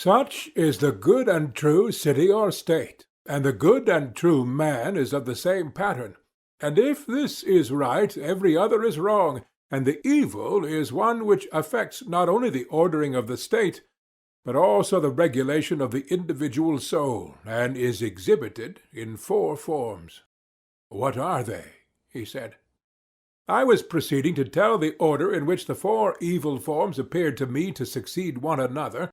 Such is the good and true city or state, and the good and true man is of the same pattern. And if this is right, every other is wrong, and the evil is one which affects not only the ordering of the state, but also the regulation of the individual soul, and is exhibited in four forms. What are they? He said. I was proceeding to tell the order in which the four evil forms appeared to me to succeed one another,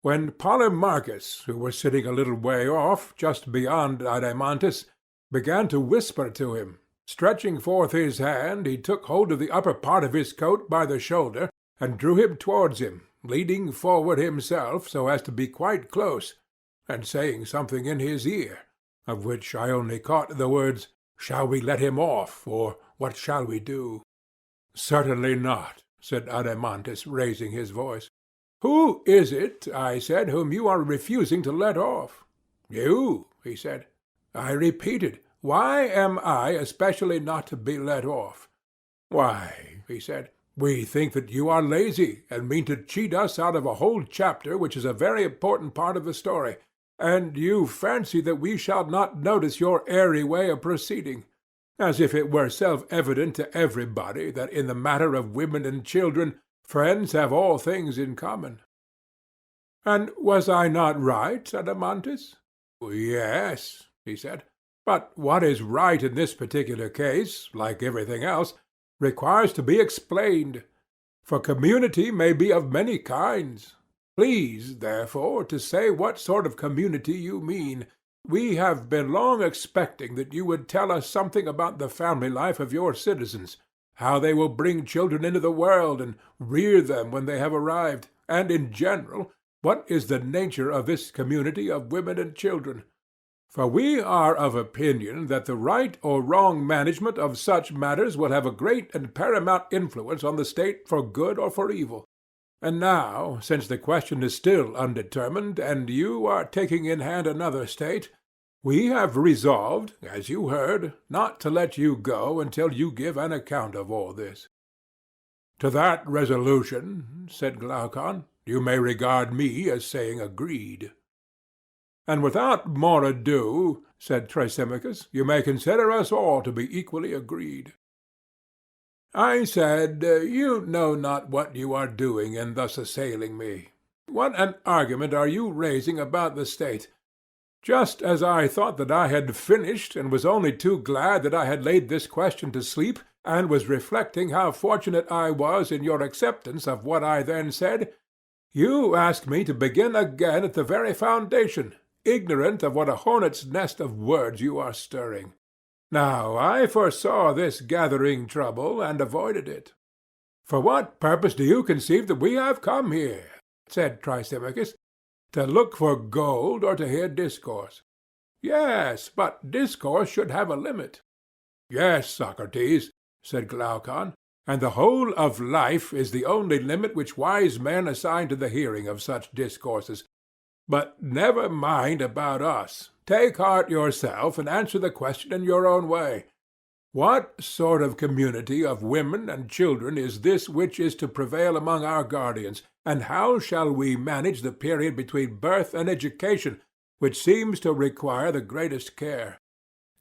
when Polemarchus, who was sitting a little way off, just beyond Adeimantus, began to whisper to him. Stretching forth his hand, he took hold of the upper part of his coat by the shoulder, and drew him towards him, leaning forward himself so as to be quite close, and saying something in his ear, of which I only caught the words, "Shall we let him off?" or "What shall we do?" "Certainly not," said Adeimantus, raising his voice. "Who is it," I said, "whom you are refusing to let off?" "You," he said. I repeated, "Why am I especially not to be let off?" "Why," he said, "we think that you are lazy, and mean to cheat us out of a whole chapter which is a very important part of the story, and you fancy that we shall not notice your airy way of proceeding, as if it were self-evident to everybody that in the matter of women and children friends have all things in common." "And was I not right, Adeimantus?" "Yes," he said. "But what is right in this particular case, like everything else, requires to be explained, for community may be of many kinds. Please, therefore, to say what sort of community you mean. We have been long expecting that you would tell us something about the family life of your citizens, how they will bring children into the world and rear them when they have arrived, and, in general, what is the nature of this community of women and children. For we are of opinion that the right or wrong management of such matters will have a great and paramount influence on the state for good or for evil. And now, since the question is still undetermined, and you are taking in hand another state, we have resolved, as you heard, not to let you go until you give an account of all this." "To that resolution," said Glaucon, "you may regard me as saying agreed." "And without more ado," said Thrasymachus, "you may consider us all to be equally agreed." I said, "You know not what you are doing in thus assailing me. What an argument are you raising about the state, just as I thought that I had finished, and was only too glad that I had laid this question to sleep, and was reflecting how fortunate I was in your acceptance of what I then said. You ask me to begin again at the very foundation, ignorant of what a hornet's nest of words you are stirring. Now I foresaw this gathering trouble, and avoided it." "For what purpose do you conceive that we have come here?" said Thrasymachus. "To look for gold, or to hear discourse?" "Yes, but discourse should have a limit." "Yes, Socrates," said Glaucon, "and the whole of life is the only limit which wise men assign to the hearing of such discourses. But never mind about us. Take heart yourself, and answer the question in your own way. What sort of community of women and children is this which is to prevail among our guardians, and how shall we manage the period between birth and education, which seems to require the greatest care?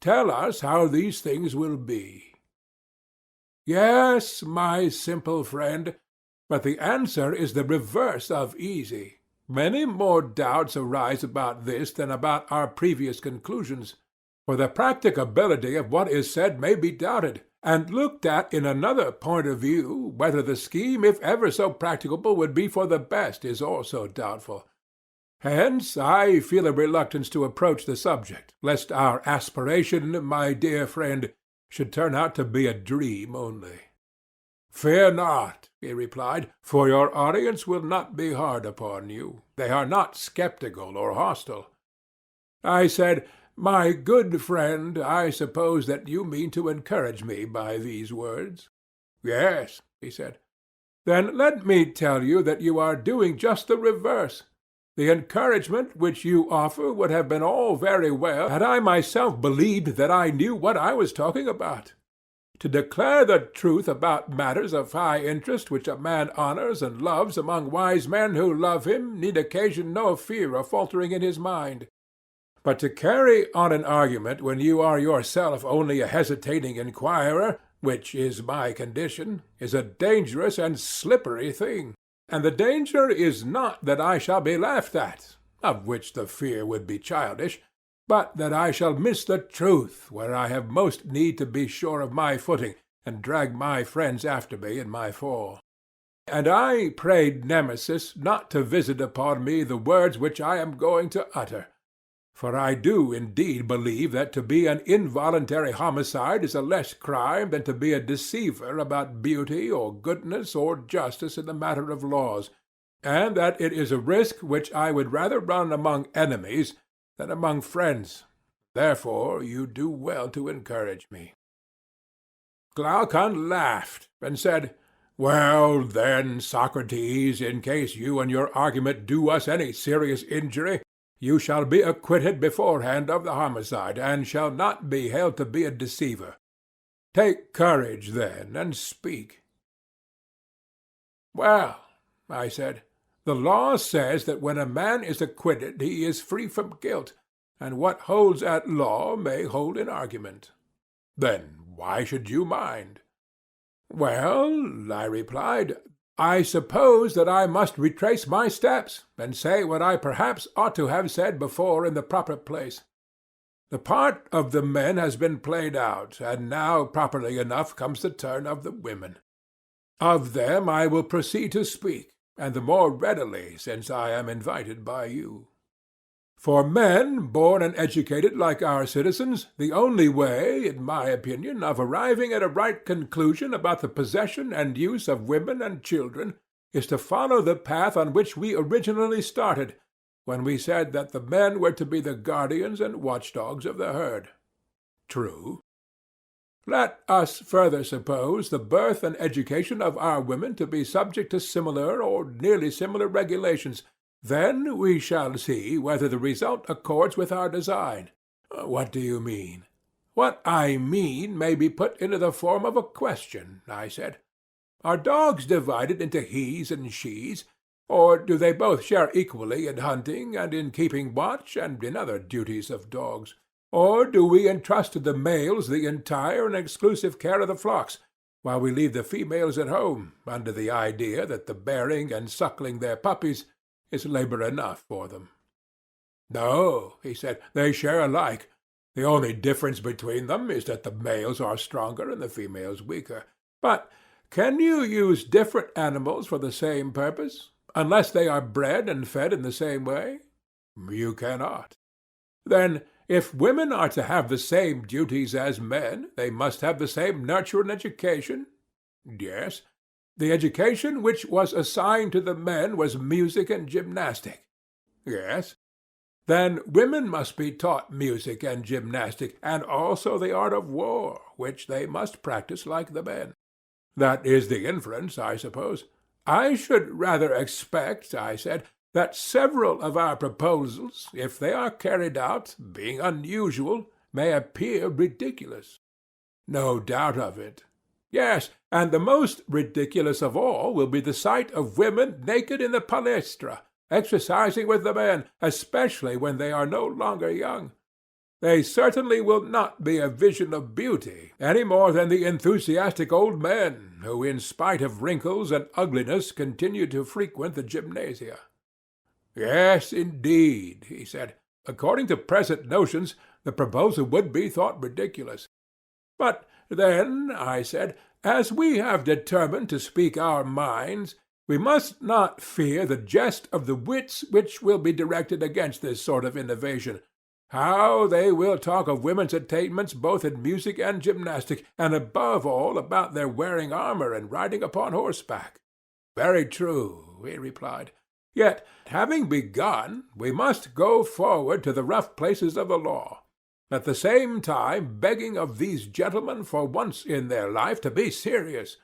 Tell us how these things will be." "Yes, my simple friend, but the answer is the reverse of easy. Many more doubts arise about this than about our previous conclusions. For the practicability of what is said may be doubted, and looked at in another point of view, whether the scheme, if ever so practicable, would be for the best is also doubtful. Hence I feel a reluctance to approach the subject, lest our aspiration, my dear friend, should turn out to be a dream only." "Fear not," he replied, "for your audience will not be hard upon you. They are not skeptical or hostile." I said, "My good friend, I suppose that you mean to encourage me by these words?" "Yes," he said. "Then let me tell you that you are doing just the reverse. The encouragement which you offer would have been all very well had I myself believed that I knew what I was talking about. To declare the truth about matters of high interest which a man honors and loves among wise men who love him need occasion no fear of faltering in his mind. But to carry on an argument when you are yourself only a hesitating inquirer, which is my condition, is a dangerous and slippery thing. And the danger is not that I shall be laughed at, of which the fear would be childish, but that I shall miss the truth where I have most need to be sure of my footing, and drag my friends after me in my fall. And I prayed Nemesis not to visit upon me the words which I am going to utter. For I do indeed believe that to be an involuntary homicide is a less crime than to be a deceiver about beauty or goodness or justice in the matter of laws, and that it is a risk which I would rather run among enemies than among friends. Therefore you do well to encourage me. Glaucon laughed, and said, Well, then, Socrates, in case you and your argument do us any serious injury, you shall be acquitted beforehand of the homicide, and shall not be held to be a deceiver. Take courage, then, and speak. Well, I said, the law says that when a man is acquitted he is free from guilt, and what holds at law may hold in argument. Then why should you mind? Well, I replied, I suppose that I must retrace my steps, and say what I perhaps ought to have said before in the proper place. The part of the men has been played out, and now properly enough comes the turn of the women. Of them I will proceed to speak, and the more readily since I am invited by you. For men born and educated like our citizens, the only way, in my opinion, of arriving at a right conclusion about the possession and use of women and children is to follow the path on which we originally started, when we said that the men were to be the guardians and watchdogs of the herd. True. Let us further suppose the birth and education of our women to be subject to similar or nearly similar regulations. Then we shall see whether the result accords with our design. What do you mean? What I mean may be put into the form of a question, I said. Are dogs divided into he's and she's, or do they both share equally in hunting and in keeping watch and in other duties of dogs? Or do we entrust to the males the entire and exclusive care of the flocks, while we leave the females at home, under the idea that the bearing and suckling their puppies is labor enough for them? No, he said, they share alike. The only difference between them is that the males are stronger and the females weaker. But can you use different animals for the same purpose, unless they are bred and fed in the same way? You cannot. Then, if women are to have the same duties as men, they must have the same nurture and education? Yes. The education which was assigned to the men was music and gymnastic. Yes. Then women must be taught music and gymnastic, and also the art of war, which they must practice like the men. That is the inference, I suppose. I should rather expect, I said, that several of our proposals, if they are carried out, being unusual, may appear ridiculous. No doubt of it. Yes, and the most ridiculous of all will be the sight of women naked in the palestra, exercising with the men, especially when they are no longer young. They certainly will not be a vision of beauty, any more than the enthusiastic old men who, in spite of wrinkles and ugliness, continue to frequent the gymnasia. Yes, indeed, he said. According to present notions, the proposal would be thought ridiculous. But then, I said, as we have determined to speak our minds, we must not fear the jest of the wits which will be directed against this sort of innovation. How they will talk of women's attainments both in music and gymnastic, and above all about their wearing armor and riding upon horseback. Very true, he replied. Yet, having begun, we must go forward to the rough places of the law, at the same time begging of these gentlemen for once in their life to be serious.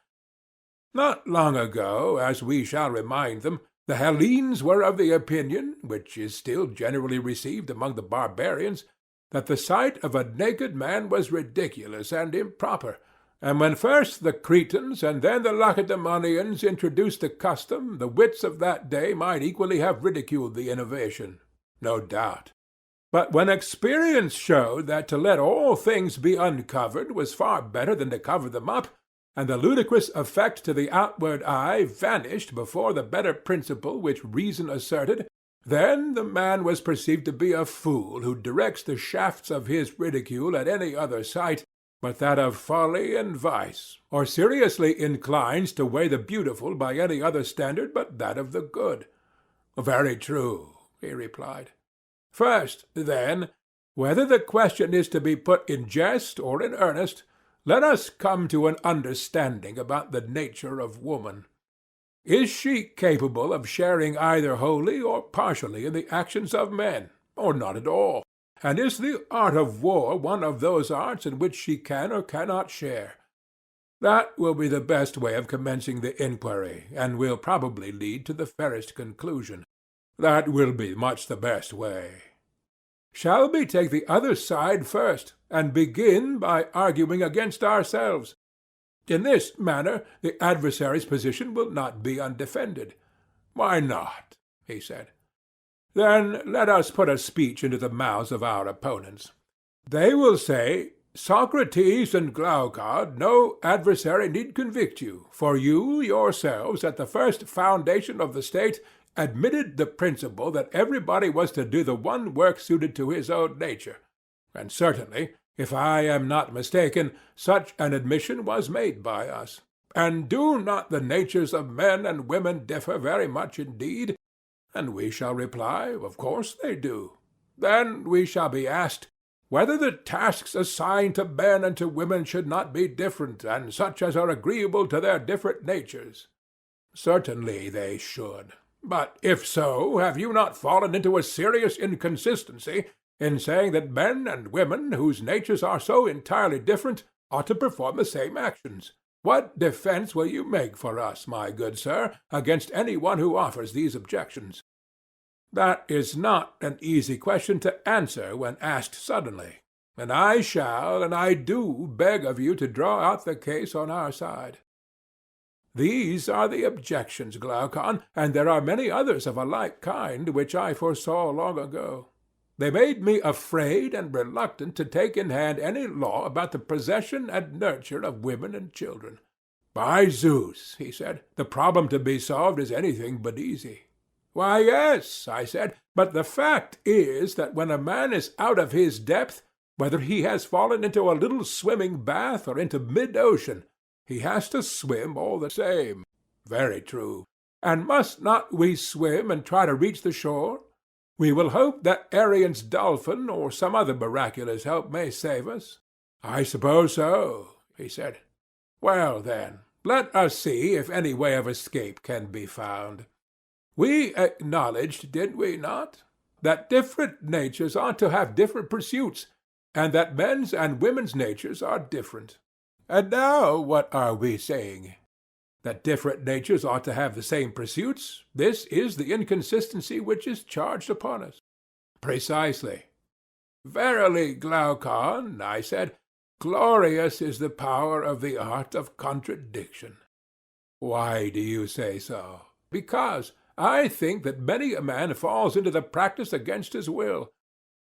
Not long ago, as we shall remind them, the Hellenes were of the opinion, which is still generally received among the barbarians, that the sight of a naked man was ridiculous and improper, And when first the Cretans and then the Lacedaemonians introduced the custom, the wits of that day might equally have ridiculed the innovation, no doubt. But when experience showed that to let all things be uncovered was far better than to cover them up, and the ludicrous effect to the outward eye vanished before the better principle which reason asserted, then the man was perceived to be a fool who directs the shafts of his ridicule at any other sight but that of folly and vice, or seriously inclines to weigh the beautiful by any other standard but that of the good. Very true, he replied. First, then, whether the question is to be put in jest or in earnest, let us come to an understanding about the nature of woman. Is she capable of sharing either wholly or partially in the actions of men, or not at all? And is the art of war one of those arts in which she can or cannot share? That will be the best way of commencing the inquiry, and will probably lead to the fairest conclusion. That will be much the best way. Shall we take the other side first, and begin by arguing against ourselves? In this manner the adversary's position will not be undefended. Why not? He said. Then let us put a speech into the mouths of our opponents. They will say, Socrates and Glaucon, no adversary need convict you, for you yourselves at the first foundation of the state admitted the principle that everybody was to do the one work suited to his own nature, and certainly, if I am not mistaken, such an admission was made by us. And do not the natures of men and women differ very much indeed? And we shall reply, of course they do. Then we shall be asked, whether the tasks assigned to men and to women should not be different, and such as are agreeable to their different natures. Certainly they should. But if so, have you not fallen into a serious inconsistency in saying that men and women, whose natures are so entirely different, ought to perform the same actions? What defence will you make for us, my good sir, against any one who offers these objections? That is not an easy question to answer when asked suddenly, and I shall and I do beg of you to draw out the case on our side. These are the objections, Glaucon, and there are many others of a like kind which I foresaw long ago. They made me afraid and reluctant to take in hand any law about the possession and nurture of women and children. By Zeus, he said, the problem to be solved is anything but easy. Why, yes, I said, but the fact is that when a man is out of his depth, whether he has fallen into a little swimming bath or into mid-ocean, he has to swim all the same. Very true. And must not we swim and try to reach the shore? We will hope that Arian's dolphin or some other miraculous help may save us. I suppose so, he said. Well, then, let us see if any way of escape can be found. We acknowledged, did we not, that different natures ought to have different pursuits, and that men's and women's natures are different. And now what are we saying? That different natures ought to have the same pursuits? This is the inconsistency which is charged upon us. Precisely. Verily, Glaucon, I said, glorious is the power of the art of contradiction. Why do you say so? Because I think that many a man falls into the practice against his will.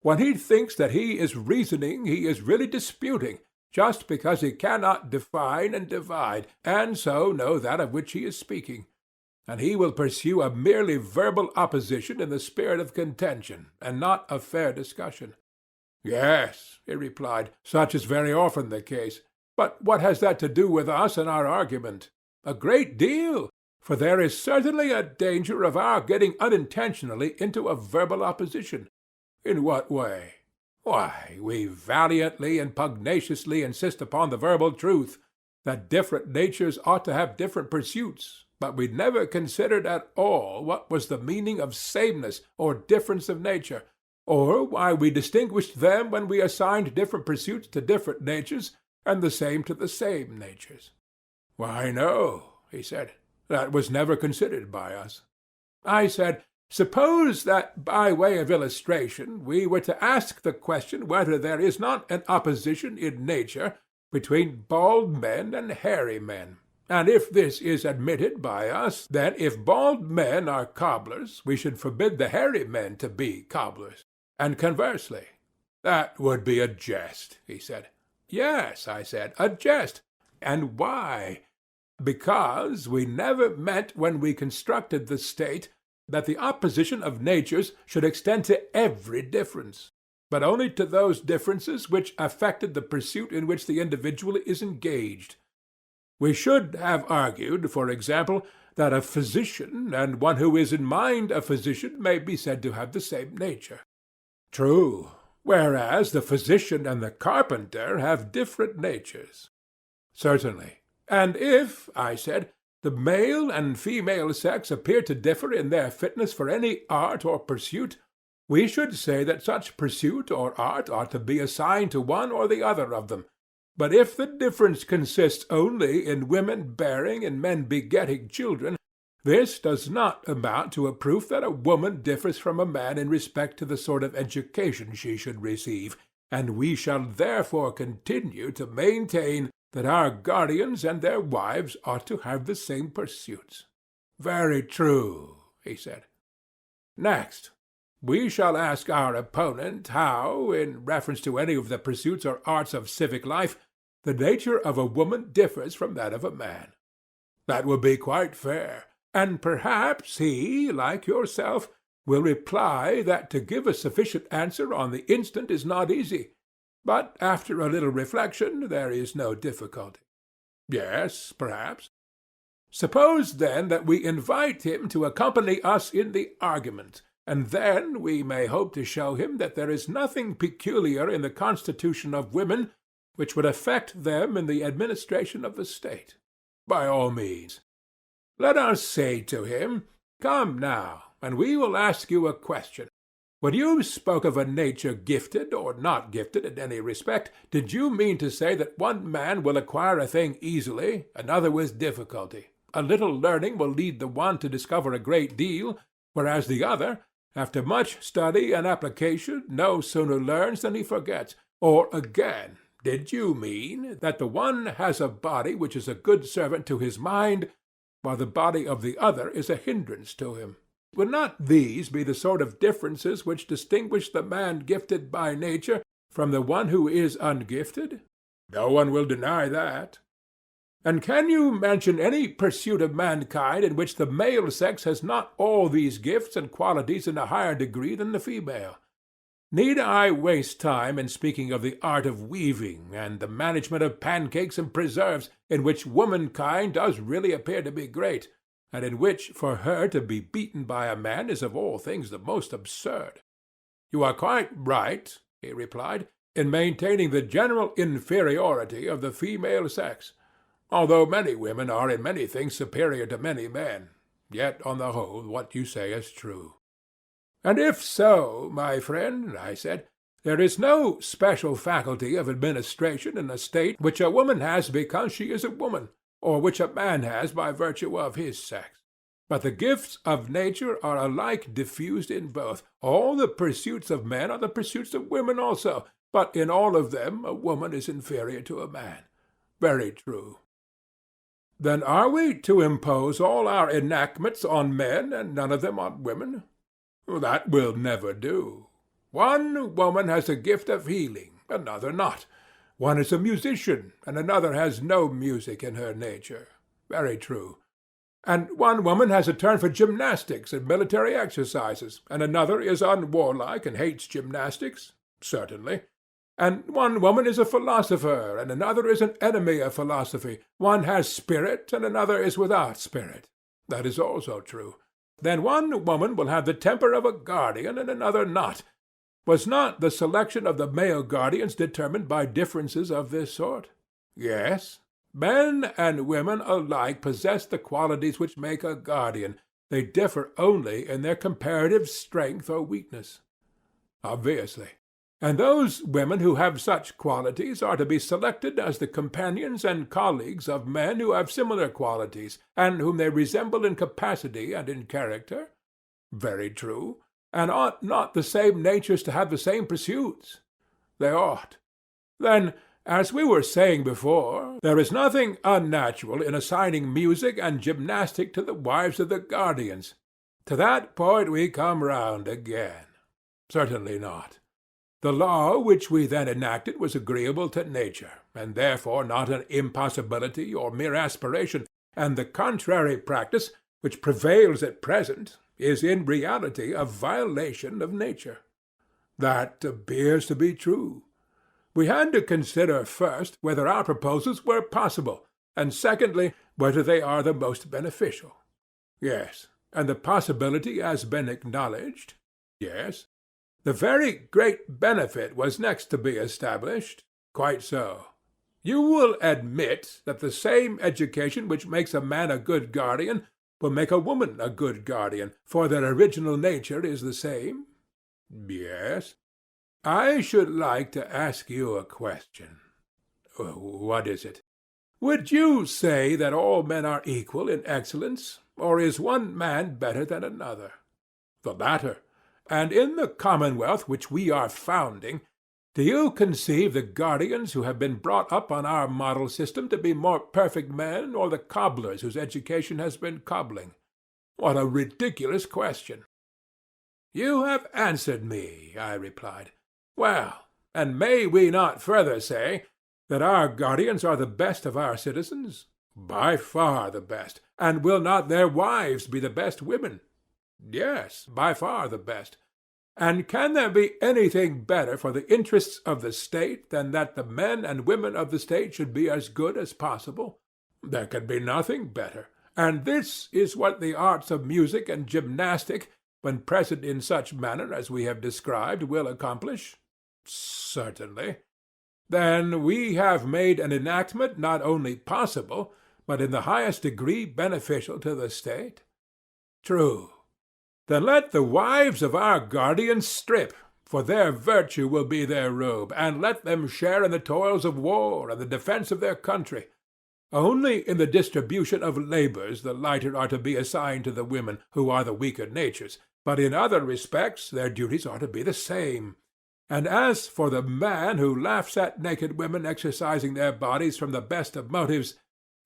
When he thinks that he is reasoning, he is really disputing, just because he cannot define and divide, and so know that of which he is speaking. And he will pursue a merely verbal opposition in the spirit of contention, and not a fair discussion. Yes, he replied, such is very often the case. But what has that to do with us and our argument? A great deal, for there is certainly a danger of our getting unintentionally into a verbal opposition. In what way? Why, we valiantly and pugnaciously insist upon the verbal truth, that different natures ought to have different pursuits, but we never considered at all what was the meaning of sameness or difference of nature, or why we distinguished them when we assigned different pursuits to different natures, and the same to the same natures. Why, no, he said, that was never considered by us. I said, suppose that by way of illustration we were to ask the question whether there is not an opposition in nature between bald men and hairy men. And if this is admitted by us, then if bald men are cobblers, we should forbid the hairy men to be cobblers. And conversely. That would be a jest, he said. Yes, I said, a jest. And why? Because we never meant when we constructed the state that the opposition of natures should extend to every difference, but only to those differences which affected the pursuit in which the individual is engaged. We should have argued, for example, that a physician and one who is in mind a physician may be said to have the same nature. True, whereas the physician and the carpenter have different natures. Certainly. And if, I said, the male and female sex appear to differ in their fitness for any art or pursuit, we should say that such pursuit or art ought to be assigned to one or the other of them. But if the difference consists only in women bearing and men begetting children, this does not amount to a proof that a woman differs from a man in respect to the sort of education she should receive, and we shall therefore continue to maintain that our guardians and their wives ought to have the same pursuits. Very true, he said. Next, we shall ask our opponent how, in reference to any of the pursuits or arts of civic life, the nature of a woman differs from that of a man. That will be quite fair, and perhaps he, like yourself, will reply that to give a sufficient answer on the instant is not easy, but after a little reflection there is no difficulty. Yes, perhaps. Suppose, then, that we invite him to accompany us in the argument, and then we may hope to show him that there is nothing peculiar in the constitution of women which would affect them in the administration of the state. By all means. Let us say to him, "Come now, and we will ask you a question. When you spoke of a nature gifted or not gifted in any respect, did you mean to say that one man will acquire a thing easily, another with difficulty? A little learning will lead the one to discover a great deal, whereas the other, after much study and application, no sooner learns than he forgets? Or again, did you mean that the one has a body which is a good servant to his mind, while the body of the other is a hindrance to him? Would not these be the sort of differences which distinguish the man gifted by nature from the one who is ungifted? No one will deny that. And can you mention any pursuit of mankind in which the male sex has not all these gifts and qualities in a higher degree than the female? Need I waste time in speaking of the art of weaving and the management of pancakes and preserves, in which womankind does really appear to be great, and in which for her to be beaten by a man is of all things the most absurd? You are quite right, he replied, in maintaining the general inferiority of the female sex, although many women are in many things superior to many men. Yet on the whole what you say is true. And if so, my friend, I said, there is no special faculty of administration in a state which a woman has because she is a woman, or which a man has by virtue of his sex. But the gifts of nature are alike diffused in both. All the pursuits of men are the pursuits of women also, but in all of them a woman is inferior to a man. Very true. Then are we to impose all our enactments on men and none of them on women? That will never do. One woman has a gift of healing, another not. One is a musician, and another has no music in her nature. Very true. And one woman has a turn for gymnastics and military exercises, and another is unwarlike and hates gymnastics. Certainly. And one woman is a philosopher, and another is an enemy of philosophy. One has spirit, and another is without spirit. That is also true. Then one woman will have the temper of a guardian, and another not. Was not the selection of the male guardians determined by differences of this sort? Yes. Men and women alike possess the qualities which make a guardian. They differ only in their comparative strength or weakness. Obviously. And those women who have such qualities are to be selected as the companions and colleagues of men who have similar qualities, and whom they resemble in capacity and in character? Very true. And ought not the same natures to have the same pursuits? They ought. Then As we were saying before, there is nothing unnatural in assigning music and gymnastic to the wives of the guardians. To that point we come round again. Certainly not. The law which we then enacted was agreeable to nature, and therefore not an impossibility or mere aspiration, and the contrary practice, which prevails at present, is in reality a violation of nature. That appears to be true. We had to consider first whether our proposals were possible, and secondly, whether they are the most beneficial. Yes. And the possibility has been acknowledged? Yes. The very great benefit was next to be established? Quite so. You will admit that the same education which makes a man a good guardian will make a woman a good guardian, for their original nature is the same? Yes. I should like to ask you a question. What is it? Would you say that all men are equal in excellence, or is one man better than another? The latter. And in the commonwealth which we are founding, do you conceive the guardians who have been brought up on our model system to be more perfect men, or the cobblers whose education has been cobbling? What a ridiculous question! You have answered me, I replied. Well, and may we not further say that our guardians are the best of our citizens? By far the best. And will not their wives be the best women? Yes, by far the best. And can there be anything better for the interests of the state than that the men and women of the state should be as good as possible? There can be nothing better. And this is what the arts of music and gymnastic, when present in such manner as we have described, will accomplish? Certainly. Then we have made an enactment not only possible, but in the highest degree beneficial to the state? True. Then let the wives of our guardians strip, for their virtue will be their robe, and let them share in the toils of war and the defence of their country. Only in the distribution of labours the lighter are to be assigned to the women, who are the weaker natures, but in other respects their duties are to be the same. And as for the man who laughs at naked women exercising their bodies from the best of motives,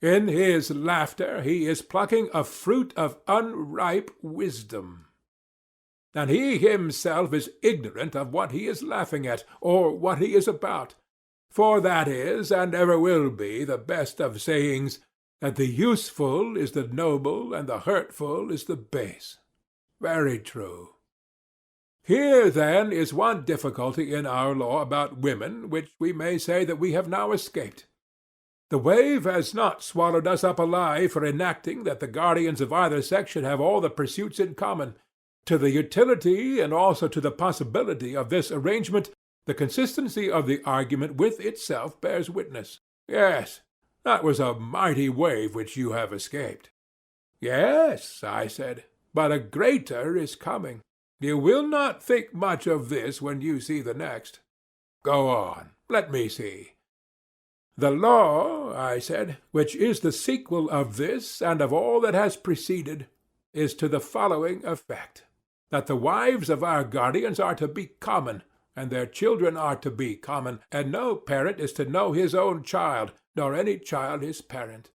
in his laughter he is plucking a fruit of unripe wisdom. And he himself is ignorant of what he is laughing at, or what he is about. For that is, and ever will be, the best of sayings, that the useful is the noble, and the hurtful is the base. Very true. Here, then, is one difficulty in our law about women, which we may say that we have now escaped. The wave has not swallowed us up alive for enacting that the guardians of either sex should have all the pursuits in common. To the utility and also to the possibility of this arrangement, the consistency of the argument with itself bears witness. Yes, that was a mighty wave which you have escaped. Yes, I said, but a greater is coming. You will not think much of this when you see the next. Go on, let me see. The law, I said, which is the sequel of this and of all that has preceded, is to the following effect, that the wives of our guardians are to be common, and their children are to be common, and no parent is to know his own child, nor any child his parent.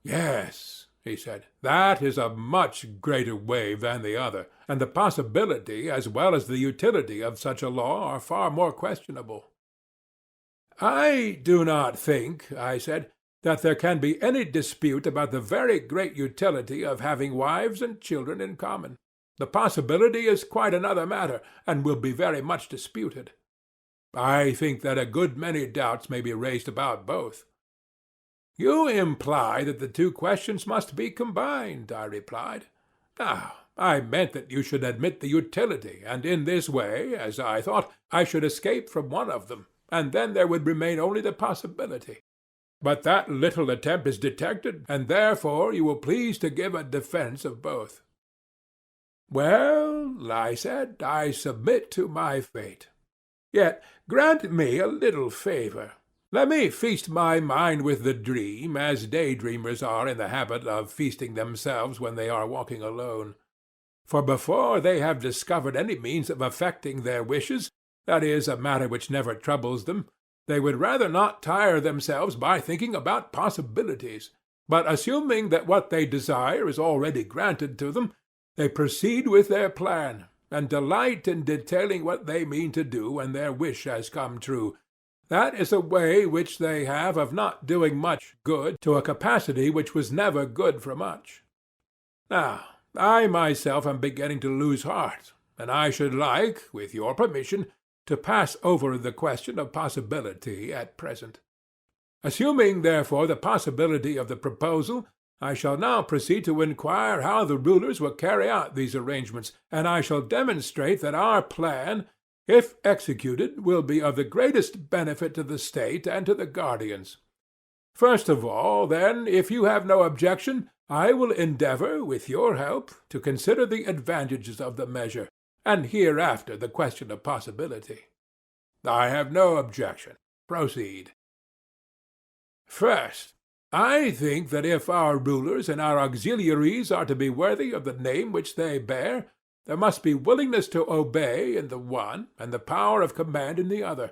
Yes, he said, that is a much greater wave than the other, and the possibility as well as the utility of such a law are far more questionable. I do not think, I said, that there can be any dispute about the very great utility of having wives and children in common. The possibility is quite another matter, and will be very much disputed. I think that a good many doubts may be raised about both. You imply that the two questions must be combined, I replied. Now, I meant that you should admit the utility, and in this way, as I thought, I should escape from one of them, and then there would remain only the possibility. But that little attempt is detected, and therefore you will please to give a defence of both. Well, I said, I submit to my fate. Yet grant me a little favour. Let me feast my mind with the dream, as daydreamers are in the habit of feasting themselves when they are walking alone. For before they have discovered any means of effecting their wishes, that is, a matter which never troubles them, They would rather not tire themselves by thinking about possibilities. But assuming that what they desire is already granted to them, they proceed with their plan, and delight in detailing what they mean to do when their wish has come true. That is a way which they have of not doing much good to a capacity which was never good for much. Now, I myself am beginning to lose heart, and I should like, with your permission, to pass over the question of possibility at present. Assuming, therefore, the possibility of the proposal, I shall now proceed to inquire how the rulers will carry out these arrangements, and I shall demonstrate that our plan, if executed, will be of the greatest benefit to the state and to the guardians. First of all, then, if you have no objection, I will endeavor, with your help, to consider the advantages of the measure, and hereafter the question of possibility. I have no objection. Proceed. First, I think that if our rulers and our auxiliaries are to be worthy of the name which they bear, there must be willingness to obey in the one, and the power of command in the other.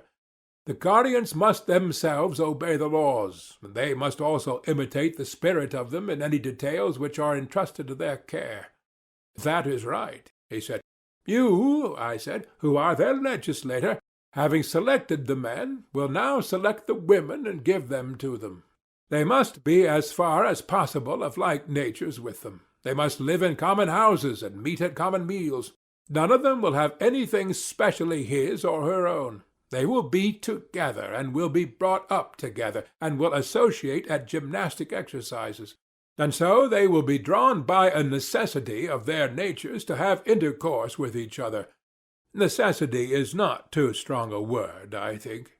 The guardians must themselves obey the laws, and they must also imitate the spirit of them in any details which are entrusted to their care. That is right, he said. You, I said, who are their legislator, having selected the men, will now select the women and give them to them. They must be as far as possible of like natures with them. They must live in common houses and meet at common meals. None of them will have anything specially his or her own. They will be together, and will be brought up together, and will associate at gymnastic exercises. And so they will be drawn by a necessity of their natures to have intercourse with each other. Necessity is not too strong a word, I think.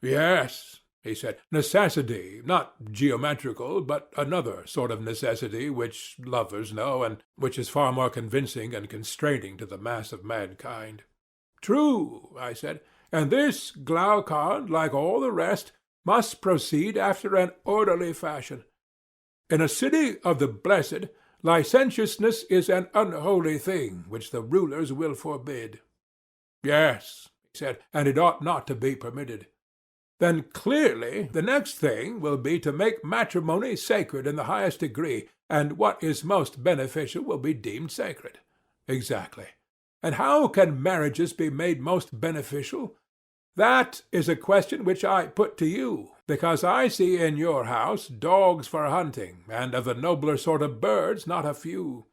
Yes, he said, necessity, not geometrical, but another sort of necessity which lovers know, and which is far more convincing and constraining to the mass of mankind. True, I said, and this Glaucon, like all the rest, must proceed after an orderly fashion. In a city of the blessed, licentiousness is an unholy thing which the rulers will forbid. Yes, he said, and it ought not to be permitted. Then clearly the next thing will be to make matrimony sacred in the highest degree, and what is most beneficial will be deemed sacred. Exactly. And how can marriages be made most beneficial? That is a question which I put to you, because I see in your house dogs for hunting, and of the nobler sort of birds not a few.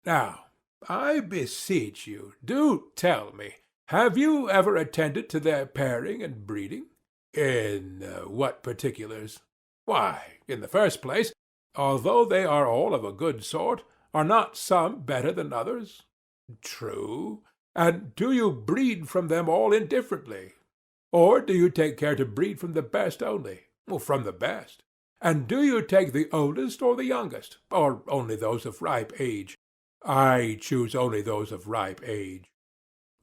Now, I beseech you, do tell me, have you ever attended to their pairing and breeding? In what particulars? Why, in the first place, although they are all of a good sort, are not some better than others? True. And do you breed from them all indifferently? Or do you take care to breed from the best only? From the best. And do you take the oldest or the youngest, or only those of ripe age? I choose only those of ripe age.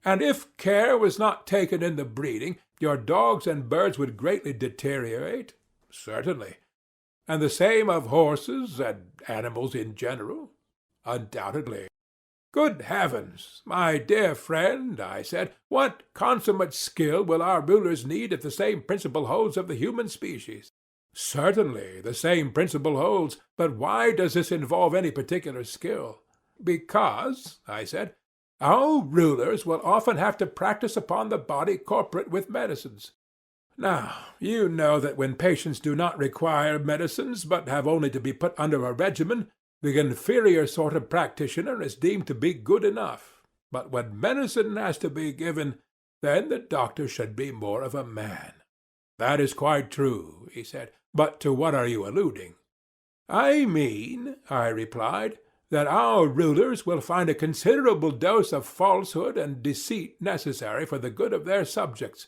And if care was not taken in the breeding, your dogs and birds would greatly deteriorate? Certainly. And the same of horses and animals in general? Undoubtedly. Good heavens, my dear friend, I said, what consummate skill will our rulers need if the same principle holds of the human species? Certainly, the same principle holds, but why does this involve any particular skill? Because, I said, our rulers will often have to practice upon the body corporate with medicines. Now, you know that when patients do not require medicines, but have only to be put under a regimen, the inferior sort of practitioner is deemed to be good enough. But when medicine has to be given, then the doctor should be more of a man. That is quite true, he said. But to what are you alluding? I mean, I replied, that our rulers will find a considerable dose of falsehood and deceit necessary for the good of their subjects.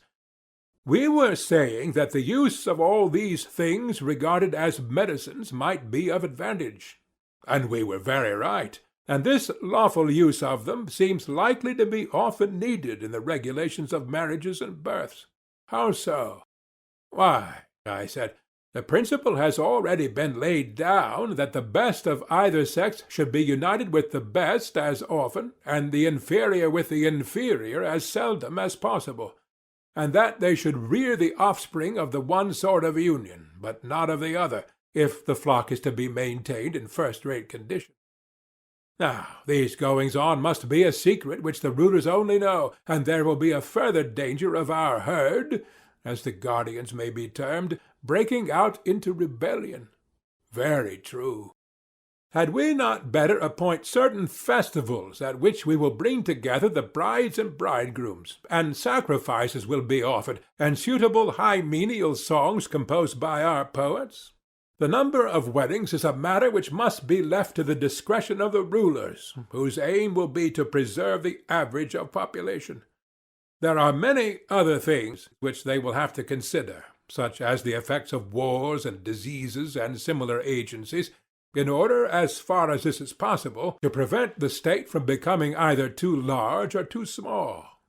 We were saying that the use of all these things regarded as medicines might be of advantage. And we were very right, and this lawful use of them seems likely to be often needed in the regulations of marriages and births. How so? Why, I said, the principle has already been laid down that the best of either sex should be united with the best as often, and the inferior with the inferior as seldom as possible. and that they should rear the offspring of the one sort of union, but not of the other, if the flock is to be maintained in first-rate condition. Now, these goings-on must be a secret which the rulers only know, and there will be a further danger of our herd, as the guardians may be termed, breaking out into rebellion. Very true. Had we not better appoint certain festivals at which we will bring together the brides and bridegrooms, and sacrifices will be offered, and suitable hymeneal songs composed by our poets? The number of weddings is a matter which must be left to the discretion of the rulers, whose aim will be to preserve the average of population. There are many other things which they will have to consider, such as the effects of wars and diseases and similar agencies, in order, as far as this is possible, to prevent the state from becoming either too large or too small.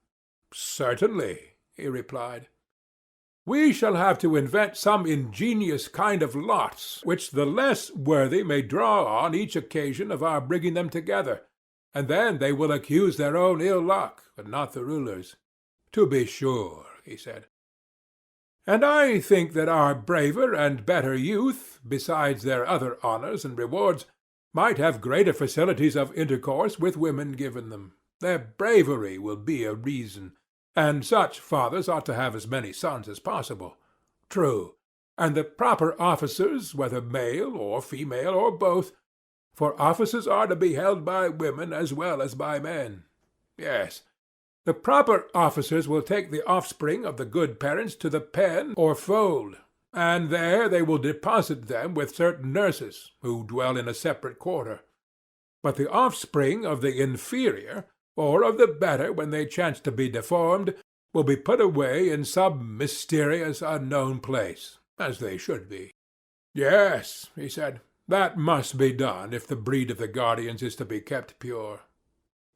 Certainly, he replied. We shall have to invent some ingenious kind of lots, which the less worthy may draw on each occasion of our bringing them together, and then they will accuse their own ill luck, and not the rulers. To be sure, he said. And I think that our braver and better youth, besides their other honors and rewards, might have greater facilities of intercourse with women given them. Their bravery will be a reason, and such fathers ought to have as many sons as possible. True, and the proper officers, whether male or female or both, for offices are to be held by women as well as by men. Yes. The proper officers will take the offspring of the good parents to the pen or fold, and there they will deposit them with certain nurses, who dwell in a separate quarter. But the offspring of the inferior, or of the better when they chance to be deformed, will be put away in some mysterious unknown place, as they should be. Yes, he said, that must be done if the breed of the guardians is to be kept pure.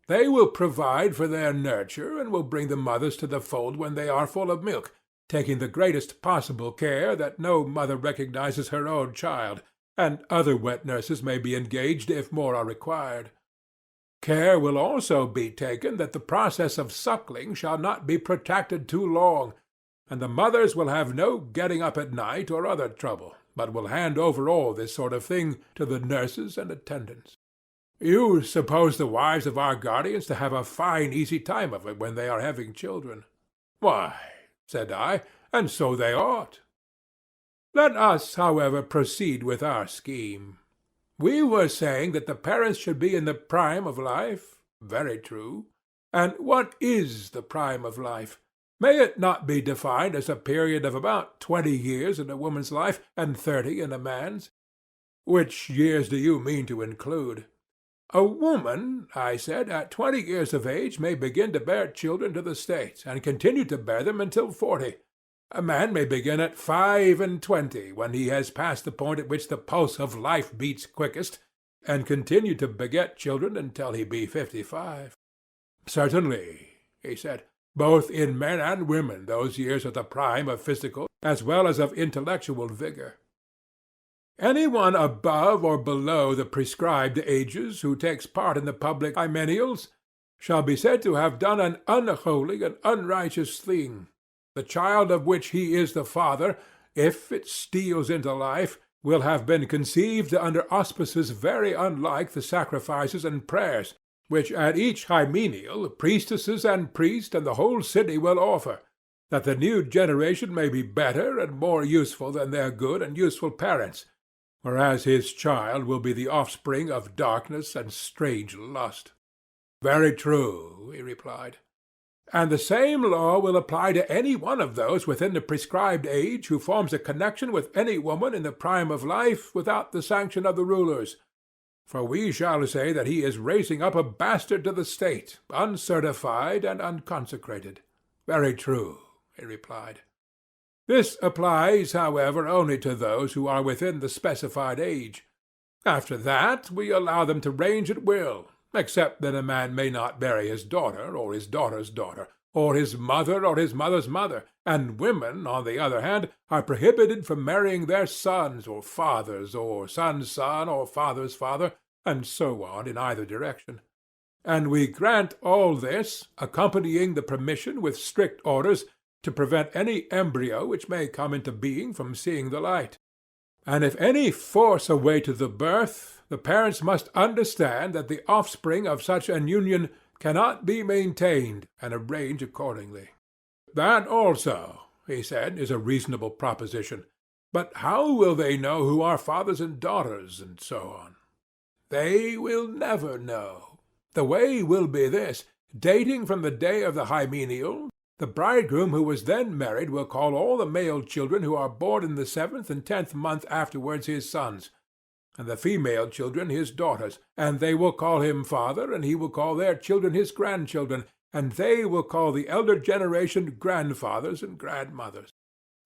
They will provide for their nurture, and will bring the mothers to the fold when they are full of milk, taking the greatest possible care that no mother recognizes her own child, and other wet nurses may be engaged if more are required. Care will also be taken that the process of suckling shall not be protracted too long, and the mothers will have no getting up at night or other trouble, but will hand over all this sort of thing to the nurses and attendants. You suppose the wives of our guardians to have a fine easy time of it when they are having children. Why, said I, and so they ought. Let us, however, proceed with our scheme. We were saying that the parents should be in the prime of life. Very true. And what is the prime of life? May it not be defined as a period of about 20 years in a woman's life and 30 in a man's? Which years do you mean to include? A woman, I said, at 20 years of age may begin to bear children to the state, and continue to bear them until 40. A man may begin at 25, when he has passed the point at which the pulse of life beats quickest, and continue to beget children until he be 55. Certainly, he said, both in men and women those years are the prime of physical as well as of intellectual vigor. Any one above or below the prescribed ages who takes part in the public hymeneals shall be said to have done an unholy and unrighteous thing. The child of which he is the father, if it steals into life, will have been conceived under auspices very unlike the sacrifices and prayers which at each hymeneal priestesses and priest and the whole city will offer, that the new generation may be better and more useful than their good and useful parents, whereas his child will be the offspring of darkness and strange lust. Very true, he replied. And the same law will apply to any one of those within the prescribed age who forms a connection with any woman in the prime of life without the sanction of the rulers. For we shall say that he is raising up a bastard to the state, uncertified and unconsecrated. Very true, he replied. This applies, however, only to those who are within the specified age. After that we allow them to range at will, except that a man may not marry his daughter, or his daughter's daughter, or his mother, or his mother's mother, and women, on the other hand, are prohibited from marrying their sons, or fathers, or son's son, or father's father, and so on in either direction. And we grant all this, accompanying the permission with strict orders, to prevent any embryo which may come into being from seeing the light. And if any force a way to the birth, the parents must understand that the offspring of such an union cannot be maintained, and arrange accordingly. That also, he said, is a reasonable proposition. But how will they know who are fathers and daughters, and so on? They will never know. The way will be this. Dating from the day of the hymeneal, the bridegroom who was then married will call all the male children who are born in the 7th and 10th month afterwards his sons, and the female children his daughters, and they will call him father, and he will call their children his grandchildren, and they will call the elder generation grandfathers and grandmothers.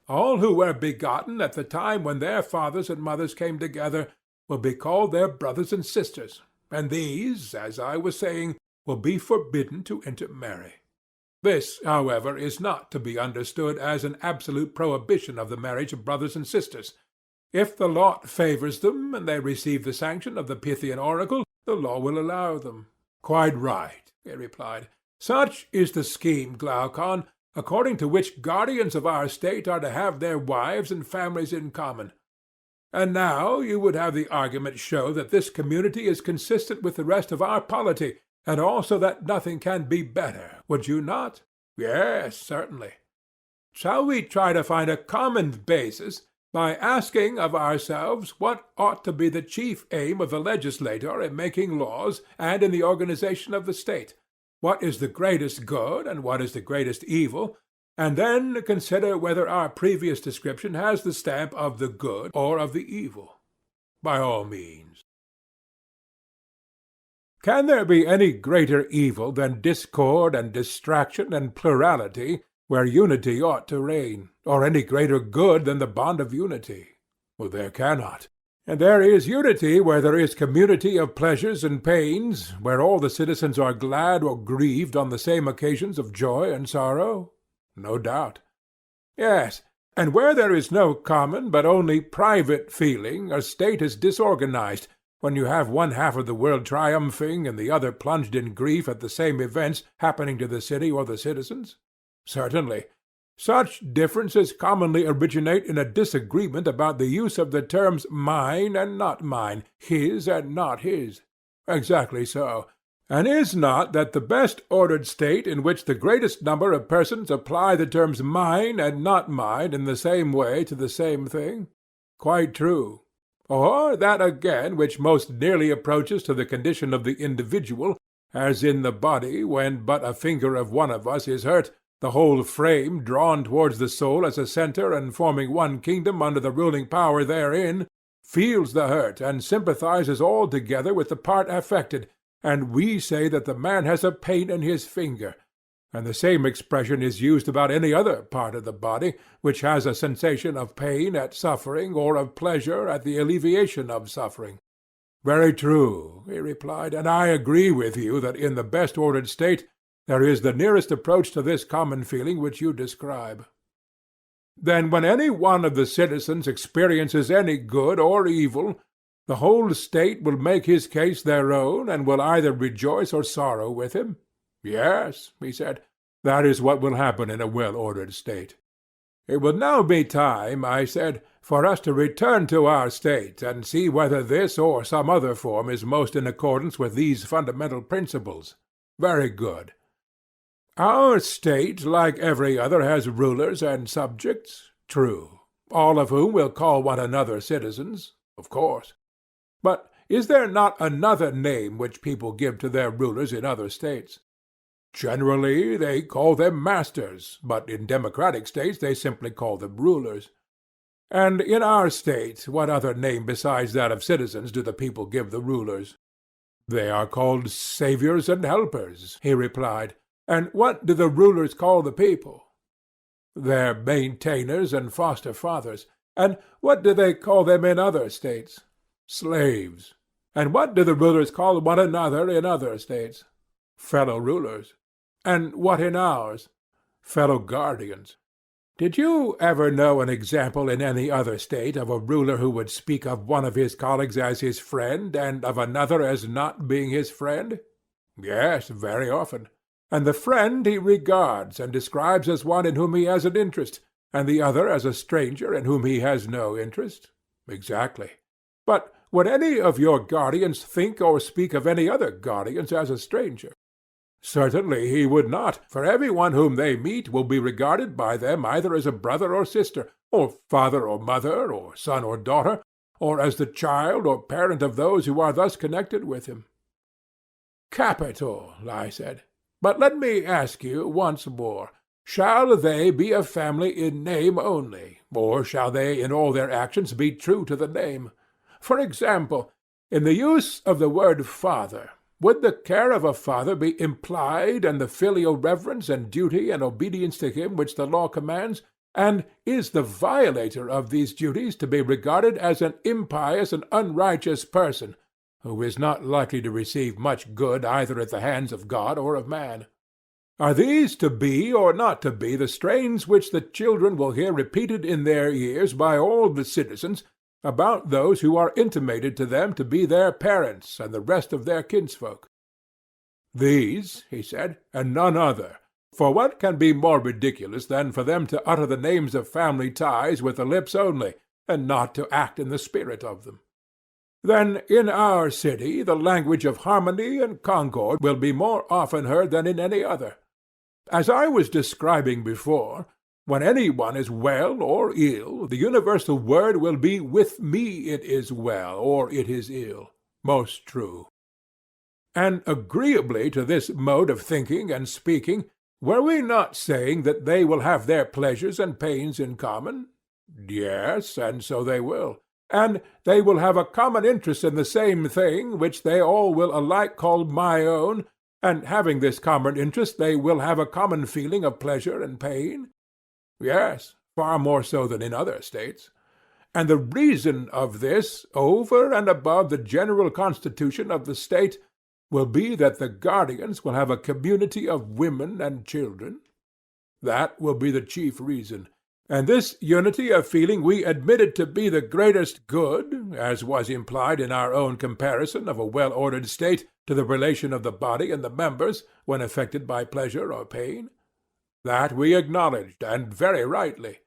All who were begotten at the time when their fathers and mothers came together will be called their brothers and sisters, and these, as I was saying, will be forbidden to intermarry. This, however, is not to be understood as an absolute prohibition of the marriage of brothers and sisters. If the lot favors them, and they receive the sanction of the Pythian oracle, the law will allow them. Quite right, he replied. Such is the scheme, Glaucon, according to which guardians of our state are to have their wives and families in common. And now you would have the argument show that this community is consistent with the rest of our polity, and also that nothing can be better, would you not? Yes, certainly. Shall we try to find a common basis by asking of ourselves what ought to be the chief aim of the legislator in making laws and in the organization of the state? What is the greatest good, and what is the greatest evil, and then consider whether our previous description has the stamp of the good or of the evil? By all means. Can there be any greater evil than discord and distraction and plurality, where unity ought to reign, or any greater good than the bond of unity? Well, there cannot. And there is unity where there is community of pleasures and pains, where all the citizens are glad or grieved on the same occasions of joy and sorrow? No doubt. Yes, and where there is no common but only private feeling, a state is disorganized, when you have one half of the world triumphing and the other plunged in grief at the same events happening to the city or the citizens? Certainly. Such differences commonly originate in a disagreement about the use of the terms mine and not mine, his and not his. Exactly so. And is not that the best ordered state in which the greatest number of persons apply the terms mine and not mine in the same way to the same thing? Quite true. Or that again which most nearly approaches to the condition of the individual, as in the body, when but a finger of one of us is hurt, the whole frame drawn towards the soul as a centre and forming one kingdom under the ruling power therein, feels the hurt and sympathizes altogether with the part affected, and we say that the man has a pain in his finger, and the same expression is used about any other part of the body which has a sensation of pain at suffering or of pleasure at the alleviation of suffering. Very true, he replied, and I agree with you that in the best ordered state there is the nearest approach to this common feeling which you describe. Then when any one of the citizens experiences any good or evil, the whole state will make his case their own, and will either rejoice or sorrow with him? Yes, he said, that is what will happen in a well-ordered state. It will now be time, I said, for us to return to our state, and see whether this or some other form is most in accordance with these fundamental principles. Very good. Our state, like every other, has rulers and subjects. True. All of whom will call one another citizens. Of course. But is there not another name which people give to their rulers in other states? Generally they call them masters, but in democratic states they simply call them rulers. And in our state, what other name besides that of citizens do the people give the rulers? They are called saviors and helpers, he replied. And what do the rulers call the people? Their maintainers and foster fathers. And what do they call them in other states? Slaves. And what do the rulers call one another in other states? Fellow rulers. And what in ours? Fellow guardians. Did you ever know an example in any other state of a ruler who would speak of one of his colleagues as his friend, and of another as not being his friend? Yes, very often. and the friend he regards and describes as one in whom he has an interest, and the other as a stranger in whom he has no interest? Exactly. But would any of your guardians think or speak of any other guardians as a stranger? Certainly he would not, for every one whom they meet will be regarded by them either as a brother or sister, or father or mother, or son or daughter, or as the child or parent of those who are thus connected with him. Capital, I said. But let me ask you once more, shall they be a family in name only, or shall they in all their actions be true to the name? For example, in the use of the word father, would the care of a father be implied, and the filial reverence and duty and obedience to him which the law commands? And is the violator of these duties to be regarded as an impious and unrighteous person, who is not likely to receive much good either at the hands of God or of man? Are these to be or not to be the strains which the children will hear repeated in their ears by all the citizens about those who are intimated to them to be their parents and the rest of their kinsfolk? These, he said, and none other. For what can be more ridiculous than for them to utter the names of family ties with the lips only, and not to act in the spirit of them? Then in our city the language of harmony and concord will be more often heard than in any other. As I was describing before, when any one is well or ill, the universal word will be, with me it is well, or it is ill. Most true. And agreeably to this mode of thinking and speaking, were we not saying that they will have their pleasures and pains in common? Yes, and so they will. And they will have a common interest in the same thing, which they all will alike call my own, and having this common interest they will have a common feeling of pleasure and pain? Yes, far more so than in other states. And the reason of this, over and above the general constitution of the state, will be that the guardians will have a community of women and children. That will be the chief reason. And this unity of feeling we admitted to be the greatest good, as was implied in our own comparison of a well-ordered state to the relation of the body and the members when affected by pleasure or pain. That we acknowledged, and very rightly.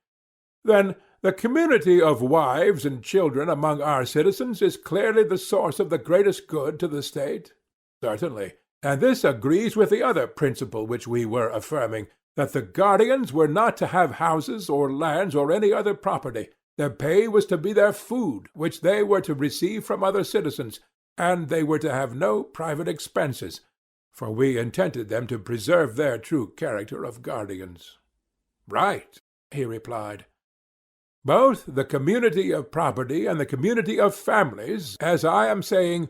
Then the community of wives and children among our citizens is clearly the source of the greatest good to the state? Certainly. And this agrees with the other principle which we were affirming, that the guardians were not to have houses or lands or any other property. Their pay was to be their food, which they were to receive from other citizens, and they were to have no private expenses, for we intended them to preserve their true character of guardians. Right, he replied. Both the community of property and the community of families, as I am saying,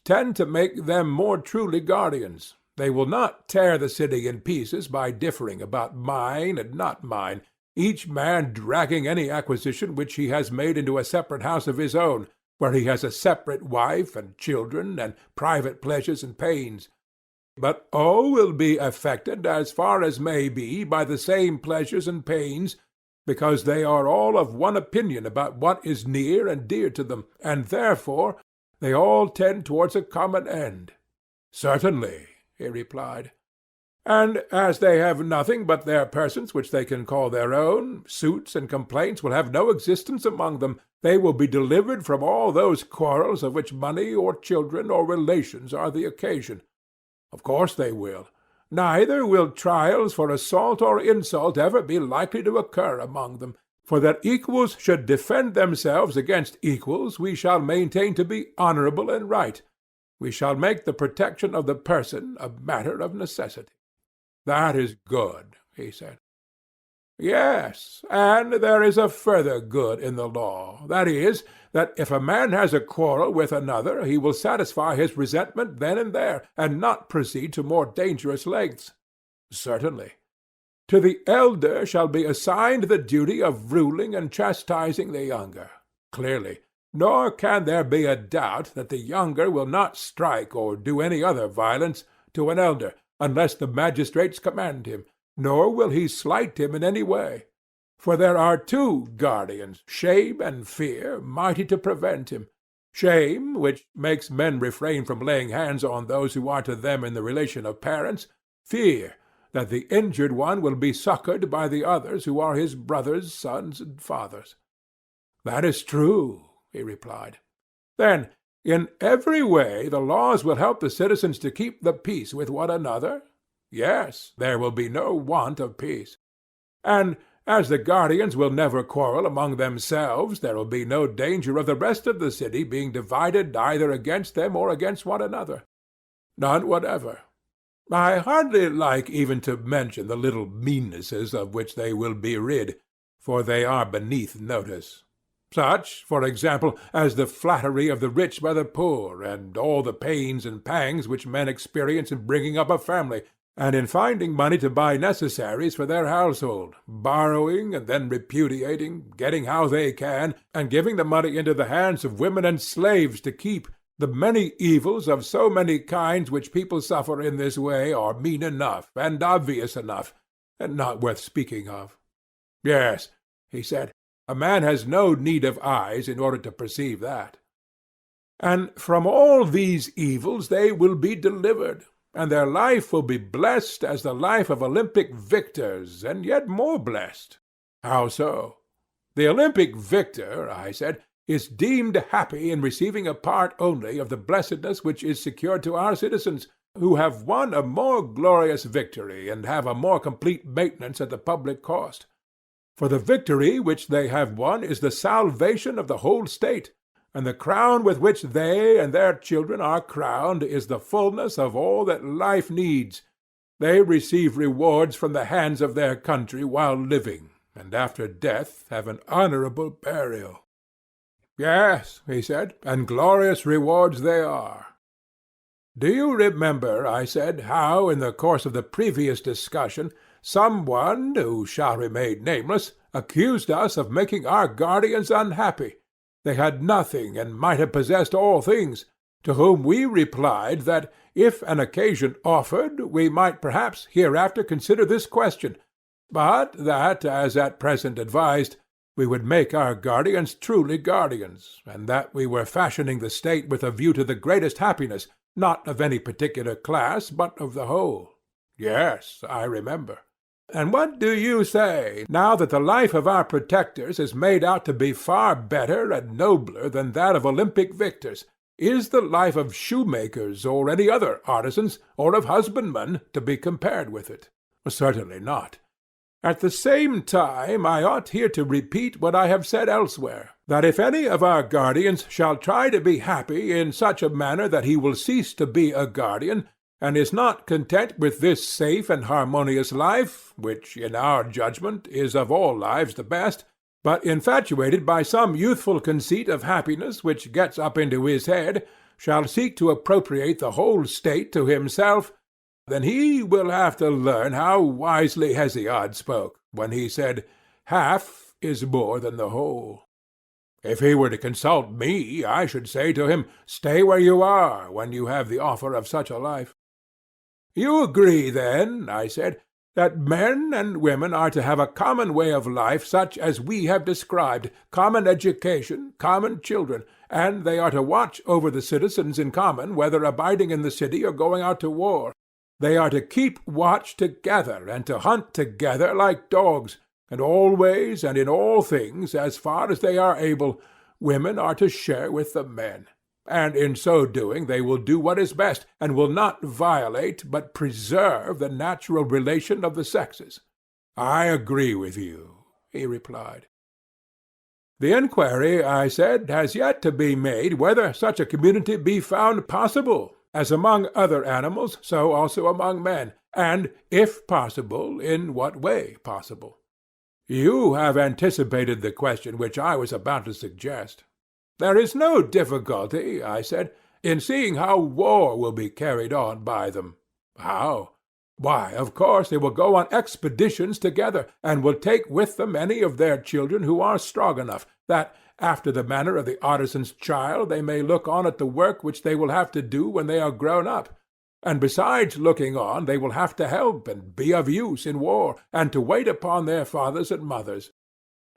tend to make them more truly guardians. They will not tear the city in pieces by differing about mine and not mine, each man dragging any acquisition which he has made into a separate house of his own, where he has a separate wife and children and private pleasures and pains. But all will be affected, as far as may be, by the same pleasures and pains, because they are all of one opinion about what is near and dear to them, and therefore they all tend towards a common end. Certainly, he replied. And as they have nothing but their persons which they can call their own, suits and complaints will have no existence among them. They will be delivered from all those quarrels of which money or children or relations are the occasion. Of course they will. Neither will trials for assault or insult ever be likely to occur among them. For that equals should defend themselves against equals we shall maintain to be honorable and right. We shall make the protection of the person a matter of necessity. That is good, he said. Yes, and there is a further good in the law. That is, that if a man has a quarrel with another, he will satisfy his resentment then and there, and not proceed to more dangerous lengths. Certainly. To the elder shall be assigned the duty of ruling and chastising the younger. Clearly. Nor can there be a doubt that the younger will not strike or do any other violence to an elder, unless the magistrates command him, nor will he slight him in any way. For there are two guardians, shame and fear, mighty to prevent him. Shame, which makes men refrain from laying hands on those who are to them in the relation of parents, fear that the injured one will be succored by the others who are his brothers, sons, and fathers. That is true, he replied. Then, in every way the laws will help the citizens to keep the peace with one another? Yes, there will be no want of peace. And as the guardians will never quarrel among themselves, there will be no danger of the rest of the city being divided either against them or against one another. None whatever. I hardly like even to mention the little meannesses of which they will be rid, for they are beneath notice. Such, for example, as the flattery of the rich by the poor, and all the pains and pangs which men experience in bringing up a family, and in finding money to buy necessaries for their household, borrowing and then repudiating, getting how they can, and giving the money into the hands of women and slaves to keep. The many evils of so many kinds which people suffer in this way are mean enough, and obvious enough, and not worth speaking of. Yes, he said, a man has no need of eyes in order to perceive that. And from all these evils they will be delivered, and their life will be blessed as the life of Olympic victors, and yet more blessed. How so? The Olympic victor, I said, is deemed happy in receiving a part only of the blessedness which is secured to our citizens, who have won a more glorious victory and have a more complete maintenance at the public cost. For the victory which they have won is the salvation of the whole state, and the crown with which they and their children are crowned is the fullness of all that life needs. They receive rewards from the hands of their country while living, and after death have an honorable burial. Yes, he said, and glorious rewards they are. Do you remember, I said, how in the course of the previous discussion some one, who shall remain nameless, accused us of making our guardians unhappy? They had nothing and might have possessed all things, to whom we replied that if an occasion offered, we might perhaps hereafter consider this question, but that, as at present advised, we would make our guardians truly guardians, and that we were fashioning the state with a view to the greatest happiness, not of any particular class, but of the whole. Yes, I remember. And what do you say, now that the life of our protectors is made out to be far better and nobler than that of Olympic victors? Is the life of shoemakers or any other artisans, or of husbandmen, to be compared with it? Certainly not. At the same time, I ought here to repeat what I have said elsewhere, that if any of our guardians shall try to be happy in such a manner that he will cease to be a guardian, and is not content with this safe and harmonious life, which in our judgment is of all lives the best, but infatuated by some youthful conceit of happiness which gets up into his head, shall seek to appropriate the whole state to himself, then he will have to learn how wisely Hesiod spoke, when he said, "Half is more than the whole." If he were to consult me, I should say to him, "Stay where you are, when you have the offer of such a life." You agree, then, I said, that men and women are to have a common way of life such as we have described, common education, common children, and they are to watch over the citizens in common, whether abiding in the city or going out to war. They are to keep watch together, and to hunt together like dogs, and always and in all things, as far as they are able, women are to share with the men. And in so doing they will do what is best, and will not violate, but preserve the natural relation of the sexes. I agree with you, he replied. The inquiry, I said, has yet to be made whether such a community be found possible, as among other animals, so also among men, and, if possible, in what way possible. You have anticipated the question which I was about to suggest. There is no difficulty, I said, in seeing how war will be carried on by them. How? Why, of course they will go on expeditions together, and will take with them any of their children who are strong enough, that, after the manner of the artisan's child, they may look on at the work which they will have to do when they are grown up. And besides looking on, they will have to help and be of use in war, and to wait upon their fathers and mothers.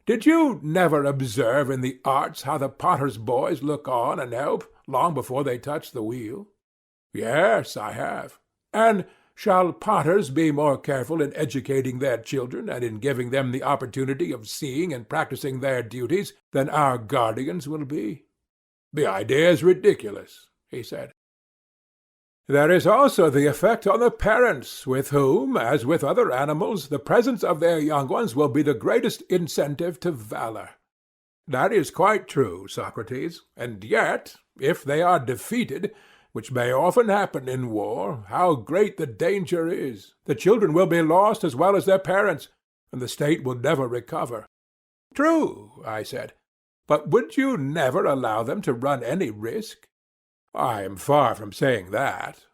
Did you never observe in the arts how the potter's boys look on and help, long before they touch the wheel? Yes, I have. And Shall potters be more careful in educating their children and in giving them the opportunity of seeing and practising their duties than our guardians will be? The idea is ridiculous, he said. There is also the effect on the parents, with whom, as with other animals, the presence of their young ones will be the greatest incentive to valour. That is quite true, Socrates, and yet, if they are defeated, which may often happen in war, how great the danger is! The children will be lost as well as their parents, and the state will never recover. True, I said, but would you never allow them to run any risk? I am far from saying that.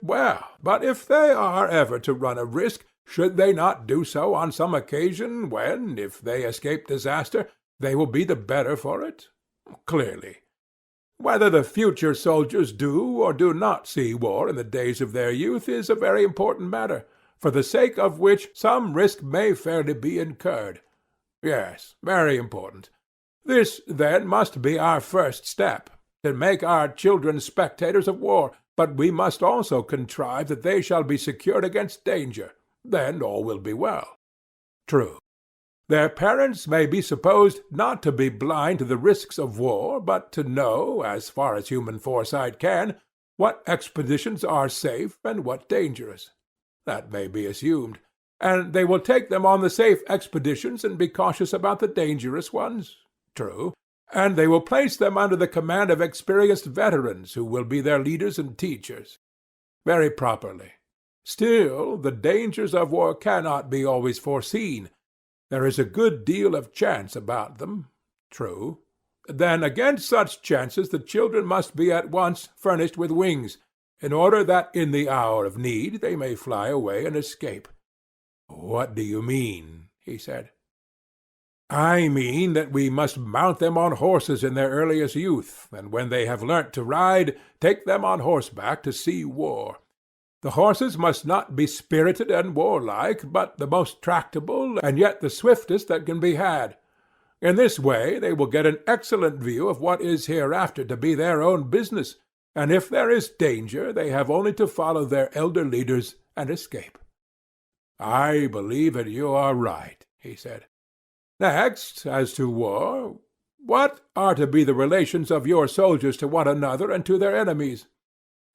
Well, but if they are ever to run a risk, should they not do so on some occasion when, if they escape disaster, they will be the better for it? Clearly. Whether the future soldiers do or do not see war in the days of their youth is a very important matter, for the sake of which some risk may fairly be incurred. Yes, very important. This, then, must be our first step, to make our children spectators of war, but we must also contrive that they shall be secured against danger. Then all will be well. True. Their parents may be supposed not to be blind to the risks of war, but to know, as far as human foresight can, what expeditions are safe and what dangerous. That may be assumed. And they will take them on the safe expeditions and be cautious about the dangerous ones. True. And they will place them under the command of experienced veterans who will be their leaders and teachers. Very properly. Still, the dangers of war cannot be always foreseen. There is a good deal of chance about them. True. Then against such chances the children must be at once furnished with wings, in order that in the hour of need they may fly away and escape. What do you mean? He said. I mean that we must mount them on horses in their earliest youth, and when they have learnt to ride, take them on horseback to see war. The horses must not be spirited and warlike, but the most tractable, and yet the swiftest that can be had. In this way they will get an excellent view of what is hereafter to be their own business, and if there is danger, they have only to follow their elder leaders and escape. I believe that you are right, he said. Next, as to war, what are to be the relations of your soldiers to one another and to their enemies?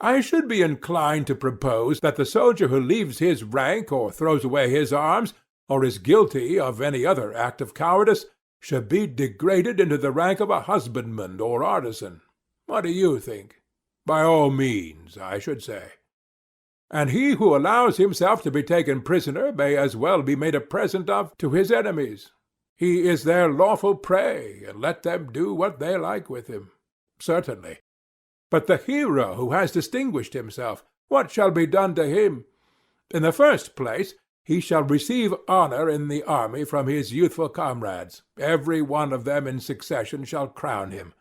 I should be inclined to propose that the soldier who leaves his rank or throws away his arms, or is guilty of any other act of cowardice, should be degraded into the rank of a husbandman or artisan. What do you think? By all means, I should say. And he who allows himself to be taken prisoner may as well be made a present of to his enemies. He is their lawful prey, and let them do what they like with him. Certainly. But the hero who has distinguished himself, what shall be done to him? In the first place, he shall receive honor in the army from his youthful comrades. Every one of them in succession shall crown him.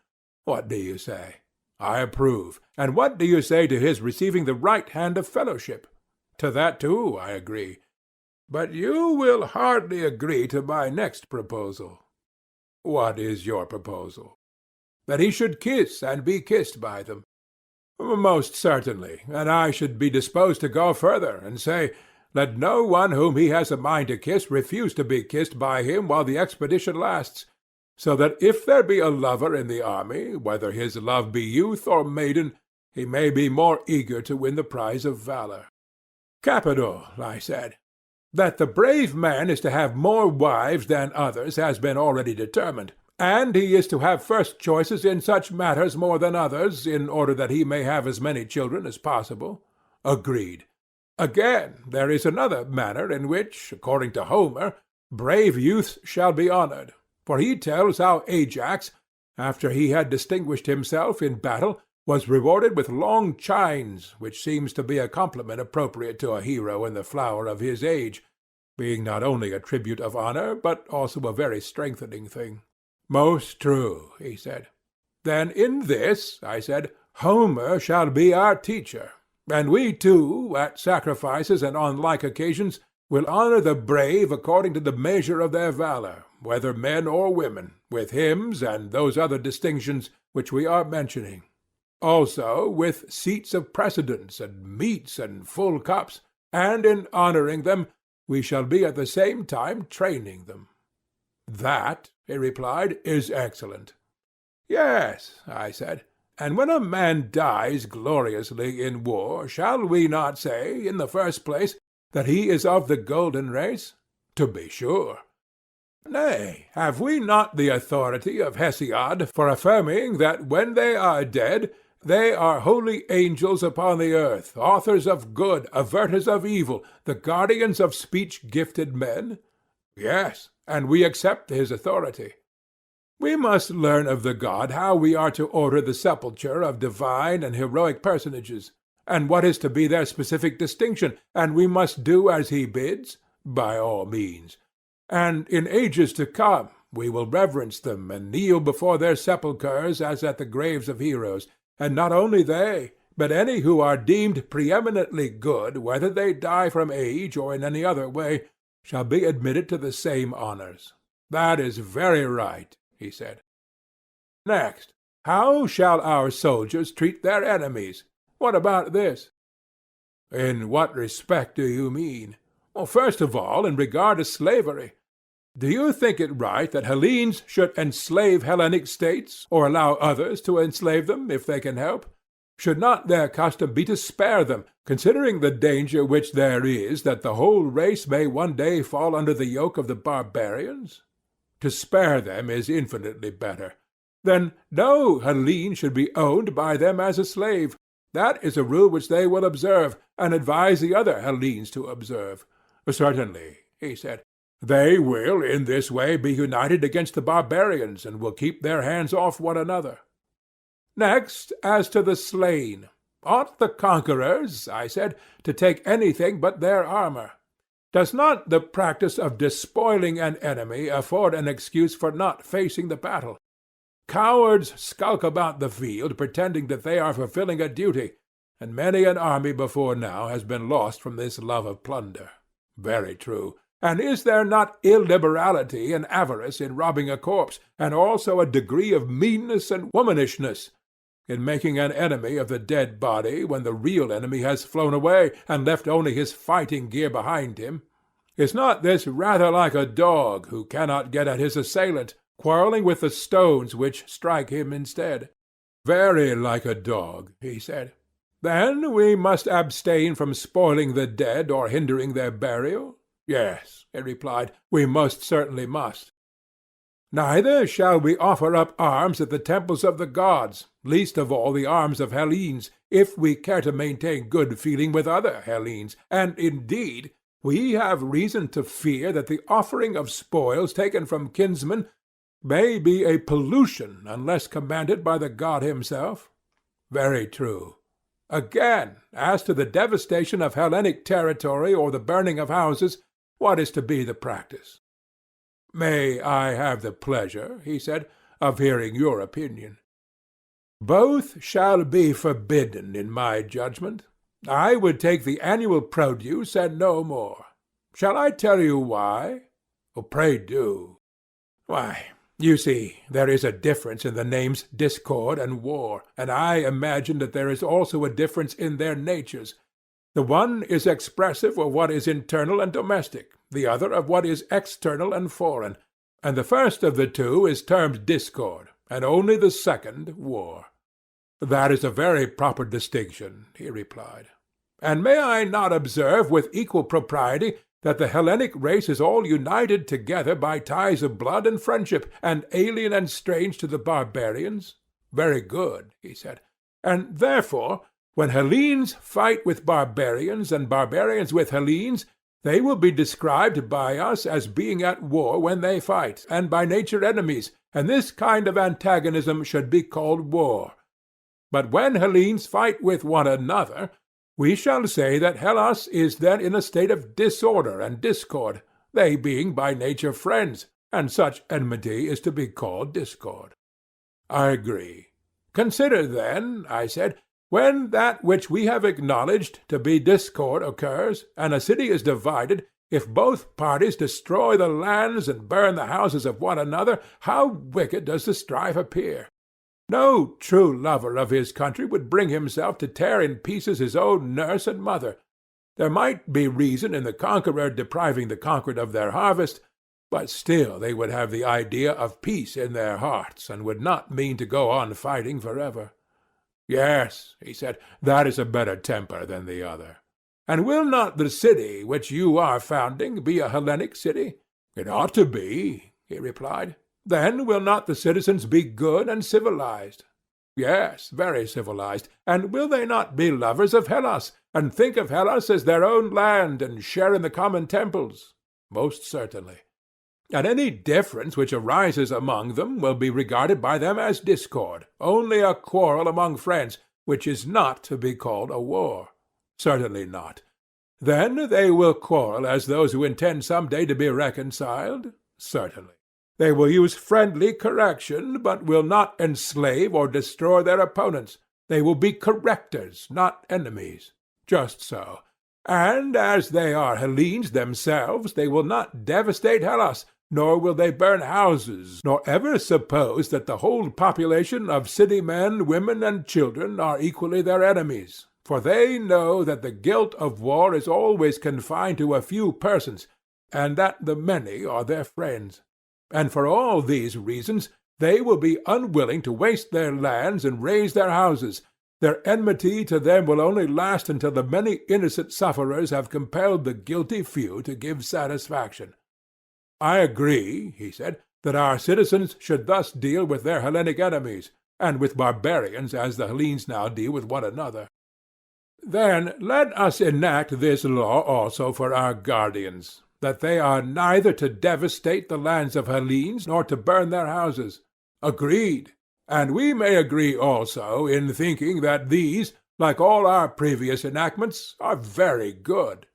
What do you say? I approve. And what do you say to his receiving the right hand of fellowship? To that, too, I agree. But you will hardly agree to my next proposal. What is your proposal? That he should kiss and be kissed by them. Most certainly, and I should be disposed to go further, and say, let no one whom he has a mind to kiss refuse to be kissed by him while the expedition lasts, so that if there be a lover in the army, whether his love be youth or maiden, he may be more eager to win the prize of valor. Capital, I said. That the brave man is to have more wives than others has been already determined, and he is to have first choices in such matters more than others, in order that he may have as many children as possible. Agreed. Again, there is another manner in which, according to Homer, brave youths shall be honored, for he tells how Ajax, after he had distinguished himself in battle, was rewarded with long chines, which seems to be a compliment appropriate to a hero in the flower of his age, being not only a tribute of honor, but also a very strengthening thing. Most true, he said. Then in this, I said, Homer shall be our teacher, and we too, at sacrifices and on like occasions, will honor the brave according to the measure of their valor, whether men or women, with hymns and those other distinctions which we are mentioning. Also with seats of precedence, and meats, and full cups, and in honoring them we shall be at the same time training them." "That," he replied, "is excellent." "Yes," I said, "and when a man dies gloriously in war, shall we not say, in the first place, that he is of the golden race?" "To be sure." "Nay, have we not the authority of Hesiod for affirming that when they are dead they are holy angels upon the earth, authors of good, averters of evil, the guardians of speech-gifted men?" "Yes, and we accept his authority." "We must learn of the god how we are to order the sepulture of divine and heroic personages, and what is to be their specific distinction, and we must do as he bids?" "By all means. And in ages to come we will reverence them and kneel before their sepulchres as at the graves of heroes, and not only they, but any who are deemed preeminently good, whether they die from age or in any other way, shall be admitted to the same honors." "That is very right," he said. "Next, how shall our soldiers treat their enemies? What about this?" "In what respect do you mean?" "Well, first of all, in regard to slavery. Do you think it right that Hellenes should enslave Hellenic states, or allow others to enslave them, if they can help? Should not their custom be to spare them, considering the danger which there is that the whole race may one day fall under the yoke of the barbarians? To spare them is infinitely better. Then no Hellene should be owned by them as a slave. That is a rule which they will observe, and advise the other Hellenes to observe." "Certainly," he said. "They will in this way be united against the barbarians, and will keep their hands off one another." "Next, as to the slain. Ought the conquerors," I said, "to take anything but their armor? Does not the practice of despoiling an enemy afford an excuse for not facing the battle? Cowards skulk about the field pretending that they are fulfilling a duty, and many an army before now has been lost from this love of plunder." "Very true. And is there not illiberality and avarice in robbing a corpse, and also a degree of meanness and womanishness in making an enemy of the dead body when the real enemy has flown away and left only his fighting gear behind him? Is not this rather like a dog who cannot get at his assailant, quarrelling with the stones which strike him instead?" "Very like a dog," he said. "Then we must abstain from spoiling the dead or hindering their burial?" "Yes," he replied, "we most certainly must." "Neither shall we offer up arms at the temples of the gods, least of all the arms of Hellenes, if we care to maintain good feeling with other Hellenes, and indeed we have reason to fear that the offering of spoils taken from kinsmen may be a pollution unless commanded by the god himself." "Very true. Again, as to the devastation of Hellenic territory or the burning of houses, what is to be the practice?" "May I have the pleasure," he said, "of hearing your opinion?" "Both shall be forbidden in my judgment. I would take the annual produce and no more. Shall I tell you why?" "Pray do." "Why, you see, there is a difference in the names discord and war, and I imagine that there is also a difference in their natures. The one is expressive of what is internal and domestic, the other of what is external and foreign, and the first of the two is termed discord, and only the second war." "That is a very proper distinction," he replied. "And may I not observe with equal propriety that the Hellenic race is all united together by ties of blood and friendship, and alien and strange to the barbarians?" "Very good," he said. "And therefore, when Hellenes fight with barbarians, and barbarians with Hellenes, they will be described by us as being at war when they fight, and by nature enemies, and this kind of antagonism should be called war. But when Hellenes fight with one another, we shall say that Hellas is then in a state of disorder and discord, they being by nature friends, and such enmity is to be called discord." "I agree." "Consider then," I said, "when that which we have acknowledged to be discord occurs, and a city is divided, if both parties destroy the lands and burn the houses of one another, how wicked does the strife appear! No true lover of his country would bring himself to tear in pieces his own nurse and mother. There might be reason in the conqueror depriving the conquered of their harvest, but still they would have the idea of peace in their hearts, and would not mean to go on fighting forever. Yes, he said, that is a better temper than the other. And will not the city which you are founding be a Hellenic city? It ought to be, he replied. Then will not the citizens be good and civilized? Yes, very civilized. And will they not be lovers of Hellas, and think of Hellas as their own land, and share in the common temples? Most certainly. And any difference which arises among them will be regarded by them as discord, only a quarrel among friends, which is not to be called a war. Certainly not. Then they will quarrel as those who intend some day to be reconciled? Certainly. They will use friendly correction, but will not enslave or destroy their opponents. They will be correctors, not enemies. Just so. And as they are Hellenes themselves, they will not devastate Hellas, nor will they burn houses, nor ever suppose that the whole population of city men, women, and children are equally their enemies. For they know that the guilt of war is always confined to a few persons, and that the many are their friends. And for all these reasons they will be unwilling to waste their lands and raze their houses. Their enmity to them will only last until the many innocent sufferers have compelled the guilty few to give satisfaction. I agree, he said, that our citizens should thus deal with their Hellenic enemies, and with barbarians as the Hellenes now deal with one another. Then let us enact this law also for our guardians, that they are neither to devastate the lands of Hellenes nor to burn their houses. Agreed. And we may agree also in thinking that these, like all our previous enactments, are very good.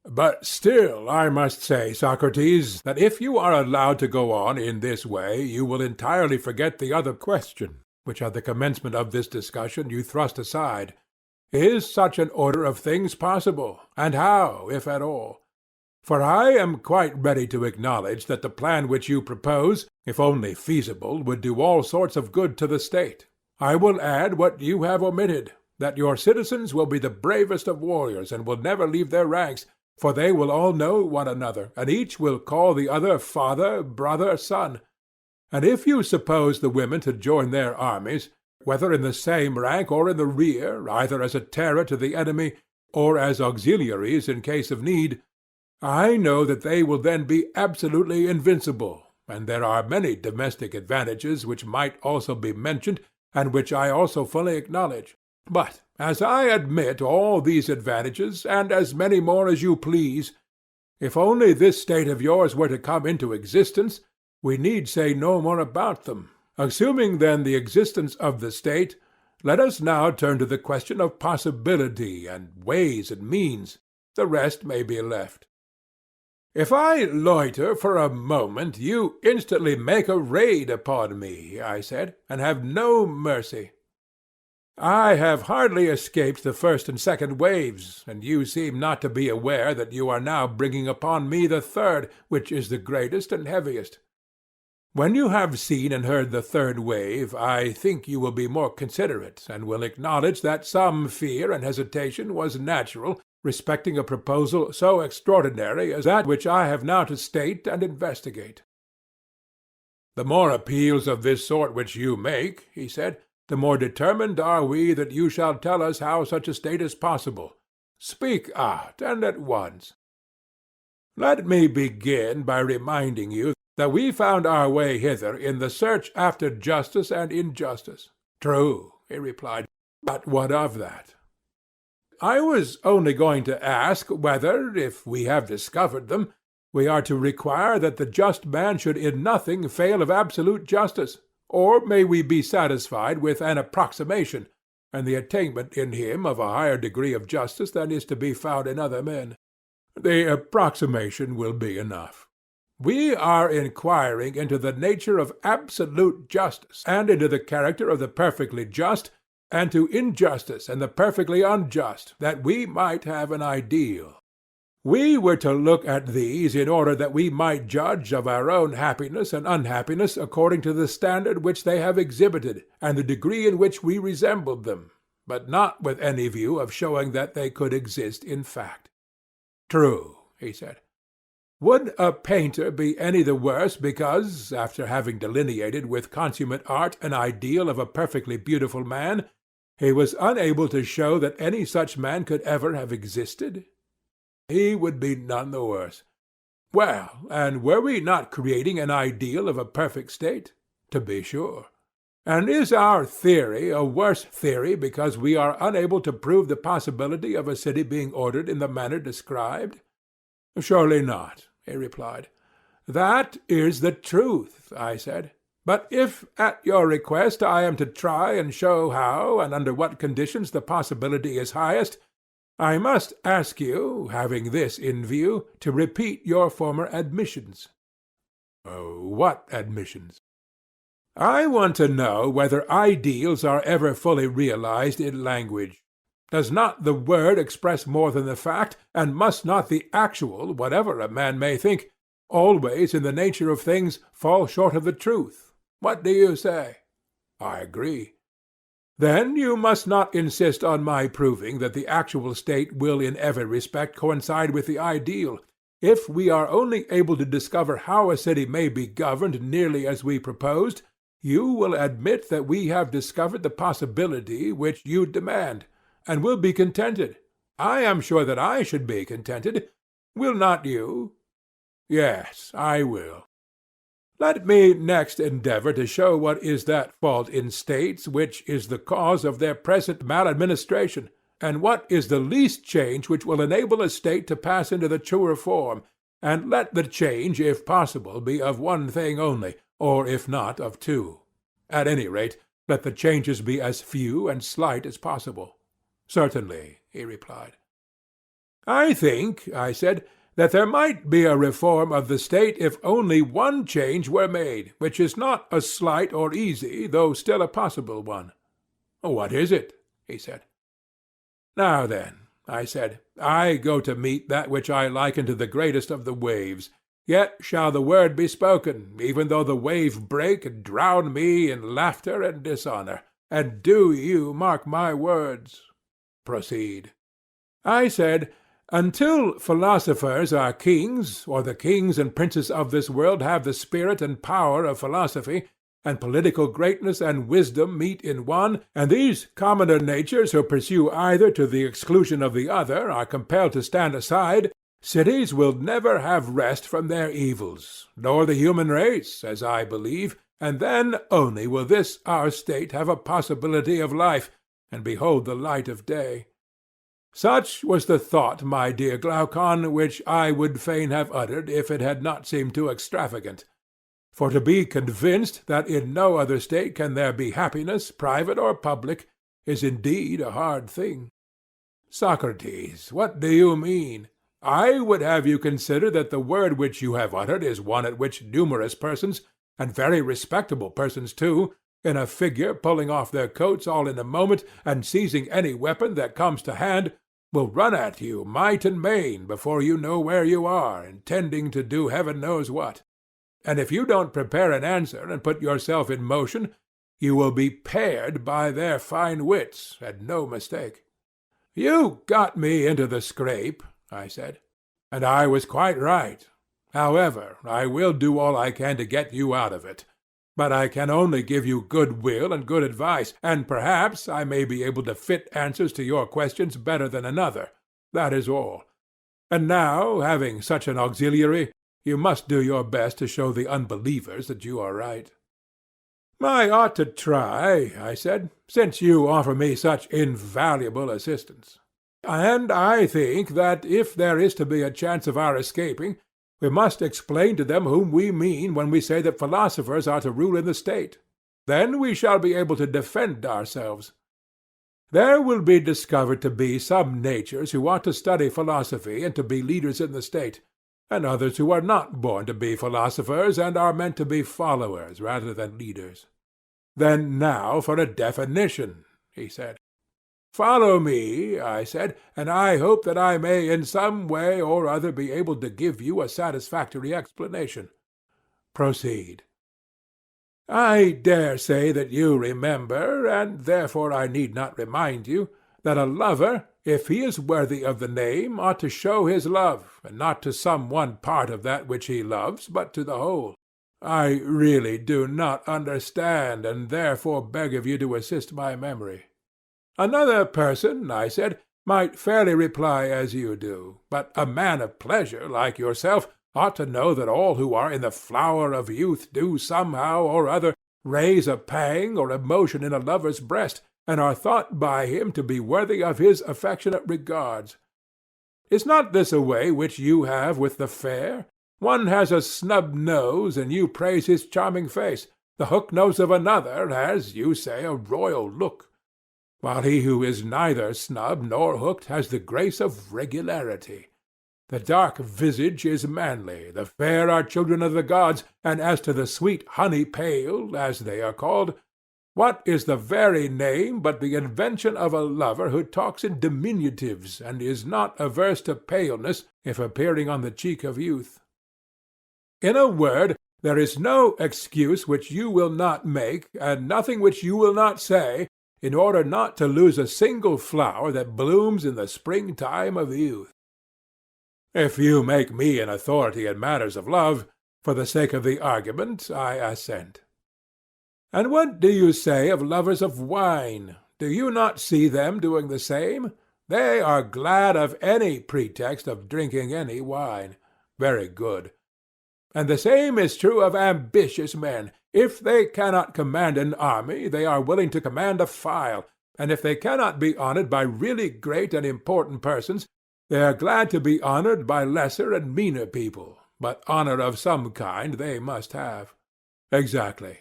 But still I must say, Socrates, that if you are allowed to go on in this way, you will entirely forget the other question, which at the commencement of this discussion you thrust aside. Is such an order of things possible, and how, if at all? For I am quite ready to acknowledge that the plan which you propose, if only feasible, would do all sorts of good to the state. I will add what you have omitted, that your citizens will be the bravest of warriors, and will never leave their ranks, for they will all know one another, and each will call the other father, brother, son. And if you suppose the women to join their armies, whether in the same rank or in the rear, either as a terror to the enemy, or as auxiliaries in case of need, I know that they will then be absolutely invincible, and there are many domestic advantages which might also be mentioned, and which I also fully acknowledge. But as I admit all these advantages, and as many more as you please, if only this state of yours were to come into existence, we need say no more about them. Assuming then the existence of the state, let us now turn to the question of possibility and ways and means. The rest may be left. If I loiter for a moment, you instantly make a raid upon me, I said, and have no mercy. I have hardly escaped the first and second waves, and you seem not to be aware that you are now bringing upon me the third, which is the greatest and heaviest. When you have seen and heard the third wave, I think you will be more considerate, and will acknowledge that some fear and hesitation was natural respecting a proposal so extraordinary as that which I have now to state and investigate. The more appeals of this sort which you make, he said, the more determined are we that you shall tell us how such a state is possible. Speak out, and at once. Let me begin by reminding you that we found our way hither in the search after justice and injustice. True, he replied, but what of that? I was only going to ask whether, if we have discovered them, we are to require that the just man should in nothing fail of absolute justice, or may we be satisfied with an approximation, and the attainment in him of a higher degree of justice than is to be found in other men? The approximation will be enough. We are inquiring into the nature of absolute justice, and into the character of the perfectly just, and to injustice and the perfectly unjust, that we might have an ideal. We were to look at these in order that we might judge of our own happiness and unhappiness according to the standard which they have exhibited, and the degree in which we resembled them. but not with any view of showing that they could exist in fact. True, he said. Would a painter be any the worse because, after having delineated with consummate art an ideal of a perfectly beautiful man, he was unable to show that any such man could ever have existed? He would be none the worse. Well, and were we not creating an ideal of a perfect state? To be sure. And is our theory a worse theory because we are unable to prove the possibility of a city being ordered in the manner described? Surely not, he replied. That is the truth, I said. But if, at your request, I am to try and show how and under what conditions the possibility is highest, I must ask you, having this in view, to repeat your former admissions. What admissions? I want to know whether ideals are ever fully realized in language. Does not the word express more than the fact, and must not the actual, whatever a man may think, always in the nature of things fall short of the truth? What do you say? I agree. Then you must not insist on my proving that the actual state will in every respect coincide with the ideal. If we are only able to discover how a city may be governed nearly as we proposed, you will admit that we have discovered the possibility which you demand, and will be contented. I am sure that I should be contented. Will not you? Yes, I will. Let me next endeavor to show what is that fault in states which is the cause of their present maladministration, and what is the least change which will enable a state to pass into the truer form, and let the change, if possible, be of one thing only, or if not, of two. At any rate, let the changes be as few and slight as possible. Certainly, he replied. I think, I said, that there might be a reform of the state if only one change were made, which is not a slight or easy, though still a possible one. What is it? He said. Now then, I said, I go to meet that which I liken to the greatest of the waves. Yet shall the word be spoken, even though the wave break and drown me in laughter and dishonor. And do you mark my words? Proceed. I said, until philosophers are kings, or the kings and princes of this world have the spirit and power of philosophy, and political greatness and wisdom meet in one, and these commoner natures who pursue either to the exclusion of the other are compelled to stand aside, cities will never have rest from their evils, nor the human race, as I believe, and then only will this our state have a possibility of life, and behold the light of day. Such was the thought, my dear Glaucon, which I would fain have uttered if it had not seemed too extravagant. For to be convinced that in no other state can there be happiness, private or public, is indeed a hard thing. Socrates, what do you mean? I would have you consider that the word which you have uttered is one at which numerous persons, and very respectable persons too, in a figure pulling off their coats all in a moment, and seizing any weapon that comes to hand, will run at you might and main before you know where you are, intending to do heaven knows what. And if you don't prepare an answer and put yourself in motion, you will be pared by their fine wits, and no mistake. You got me into the scrape, I said, and I was quite right. However, I will do all I can to get you out of it. But I can only give you good will and good advice, and perhaps I may be able to fit answers to your questions better than another. That is all. And now, having such an auxiliary, you must do your best to show the unbelievers that you are right. I ought to try, I said, since you offer me such invaluable assistance. And I think that if there is to be a chance of our escaping, we must explain to them whom we mean when we say that philosophers are to rule in the state. Then we shall be able to defend ourselves. There will be discovered to be some natures who ought to study philosophy and to be leaders in the state, and others who are not born to be philosophers and are meant to be followers rather than leaders. Then now for a definition, he said. Follow me, I said, and I hope that I may in some way or other be able to give you a satisfactory explanation. Proceed. I dare say that you remember, and therefore I need not remind you, that a lover, if he is worthy of the name, ought to show his love, and not to some one part of that which he loves, but to the whole. I really do not understand, and therefore beg of you to assist my memory. Another person, I said, might fairly reply as you do, but a man of pleasure like yourself ought to know that all who are in the flower of youth do somehow or other raise a pang or emotion in a lover's breast, and are thought by him to be worthy of his affectionate regards. Is not this a way which you have with the fair? One has a snub nose, and you praise his charming face. The hook nose of another has, you say, a royal look, while he who is neither snub nor hooked has the grace of regularity. The dark visage is manly, the fair are children of the gods, and as to the sweet honey pale, as they are called, what is the very name but the invention of a lover who talks in diminutives, and is not averse to paleness if appearing on the cheek of youth? In a word, there is no excuse which you will not make, and nothing which you will not say, in order not to lose a single flower that blooms in the spring-time of youth. If you make me an authority in matters of love, for the sake of the argument, I assent. And what do you say of lovers of wine? Do you not see them doing the same? They are glad of any pretext of drinking any wine. Very good. And the same is true of ambitious men. If they cannot command an army, they are willing to command a file, and if they cannot be honored by really great and important persons, they are glad to be honored by lesser and meaner people, but honor of some kind they must have. Exactly.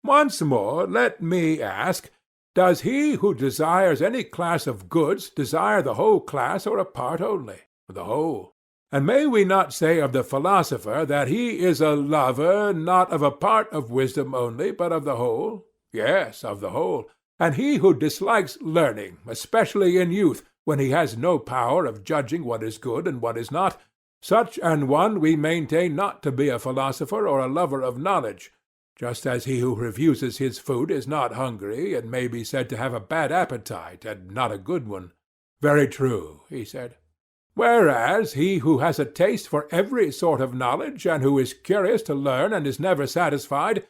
Once more, let me ask, does he who desires any class of goods desire the whole class or a part only? The whole. And may we not say of the philosopher that he is a lover, not of a part of wisdom only, but of the whole? Yes, of the whole. And he who dislikes learning, especially in youth, when he has no power of judging what is good and what is not, such an one we maintain not to be a philosopher or a lover of knowledge, just as he who refuses his food is not hungry, and may be said to have a bad appetite, and not a good one. Very true, he said. Whereas he who has a taste for every sort of knowledge, and who is curious to learn and is never satisfied,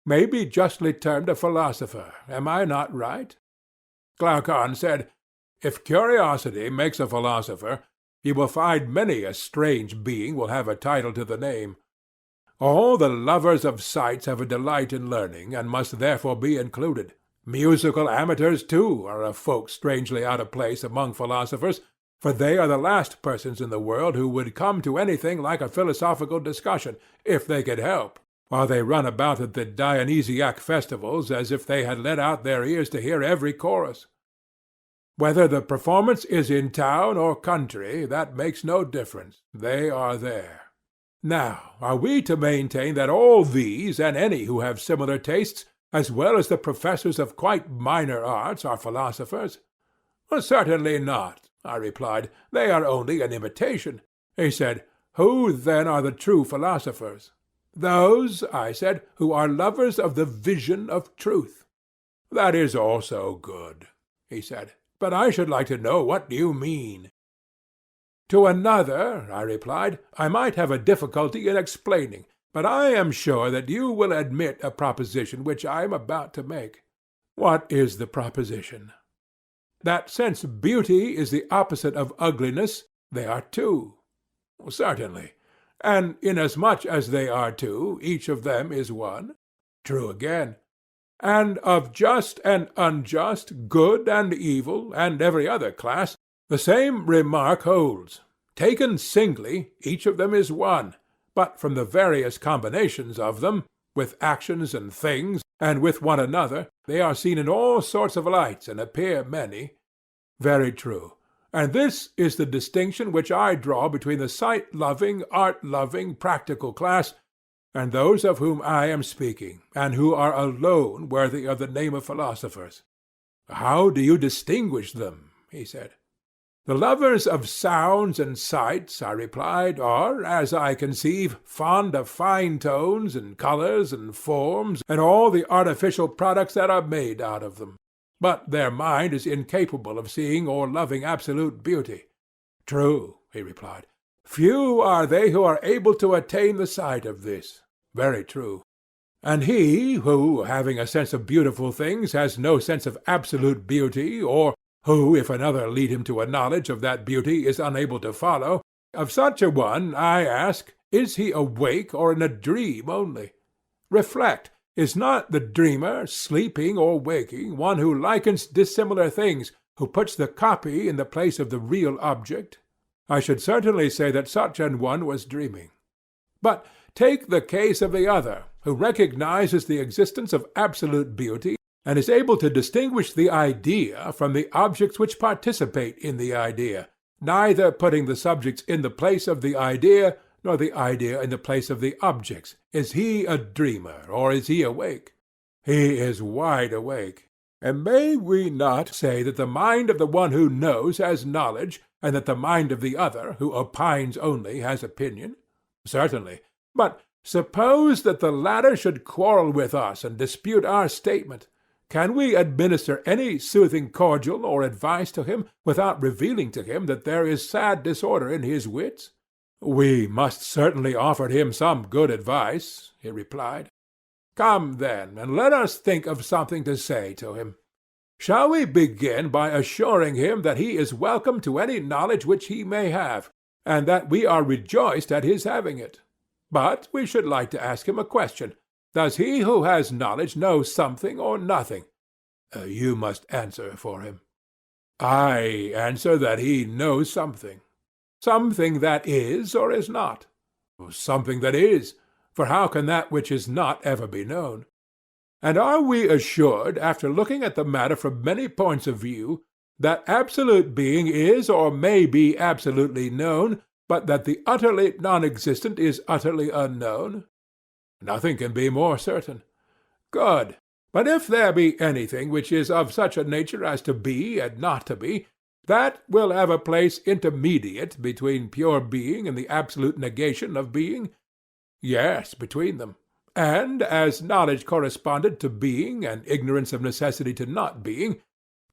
may be justly termed a philosopher. Am I not right? Glaucon said, If curiosity makes a philosopher, you will find many a strange being will have a title to the name. All the lovers of sights have a delight in learning, and must therefore be included. Musical amateurs, too, are a folk strangely out of place among philosophers, for they are the last persons in the world who would come to anything like a philosophical discussion, if they could help, while they run about at the Dionysiac festivals as if they had let out their ears to hear every chorus. Whether the performance is in town or country, that makes no difference. They are there. Now, are we to maintain that all these, and any who have similar tastes, as well as the professors of quite minor arts, are philosophers? Certainly not, I replied. They are only an imitation. He said, Who then are the true philosophers? Those, I said, who are lovers of the vision of truth. That is also good, he said. But I should like to know what you mean. To another, I replied, I might have a difficulty in explaining, but I am sure that you will admit a proposition which I am about to make. What is the proposition? That since beauty is the opposite of ugliness, they are two. Certainly. And inasmuch as they are two, each of them is one. True again. And of just and unjust, good and evil, and every other class, the same remark holds. Taken singly, each of them is one, but from the various combinations of them, with actions and things, and with one another, they are seen in all sorts of lights and appear many. Very true. And this is the distinction which I draw between the sight-loving, art-loving, practical class, and those of whom I am speaking, and who are alone worthy of the name of philosophers. How do you distinguish them? He said. The lovers of sounds and sights, I replied, are, as I conceive, fond of fine tones and colours and forms and all the artificial products that are made out of them. But their mind is incapable of seeing or loving absolute beauty. True, he replied. Few are they who are able to attain the sight of this. Very true. And he who, having a sense of beautiful things, has no sense of absolute beauty, or who, if another lead him to a knowledge of that beauty, is unable to follow, of such a one, I ask, is he awake or in a dream only? Reflect, is not the dreamer, sleeping or waking, one who likens dissimilar things, who puts the copy in the place of the real object? I should certainly say that such an one was dreaming. But take the case of the other, who recognizes the existence of absolute beauty, and is able to distinguish the idea from the objects which participate in the idea, neither putting the subjects in the place of the idea, nor the idea in the place of the objects. Is he a dreamer, or is he awake? He is wide awake. And may we not say that the mind of the one who knows has knowledge, and that the mind of the other, who opines only, has opinion? Certainly. But suppose that the latter should quarrel with us and dispute our statement. Can we administer any soothing cordial or advice to him, without revealing to him that there is sad disorder in his wits? We must certainly offer him some good advice, he replied. Come, then, and let us think of something to say to him. Shall we begin by assuring him that he is welcome to any knowledge which he may have, and that we are rejoiced at his having it? But we should like to ask him a question. Does he who has knowledge know something or nothing? You must answer for him. I answer that he knows something. Something that is or is not? Something that is, for how can that which is not ever be known? And are we assured, after looking at the matter from many points of view, that absolute being is or may be absolutely known, but that the utterly non-existent is utterly unknown? Nothing can be more certain. Good. But if there be anything which is of such a nature as to be and not to be, that will have a place intermediate between pure being and the absolute negation of being? Yes, between them. And as knowledge corresponded to being, and ignorance of necessity to not being,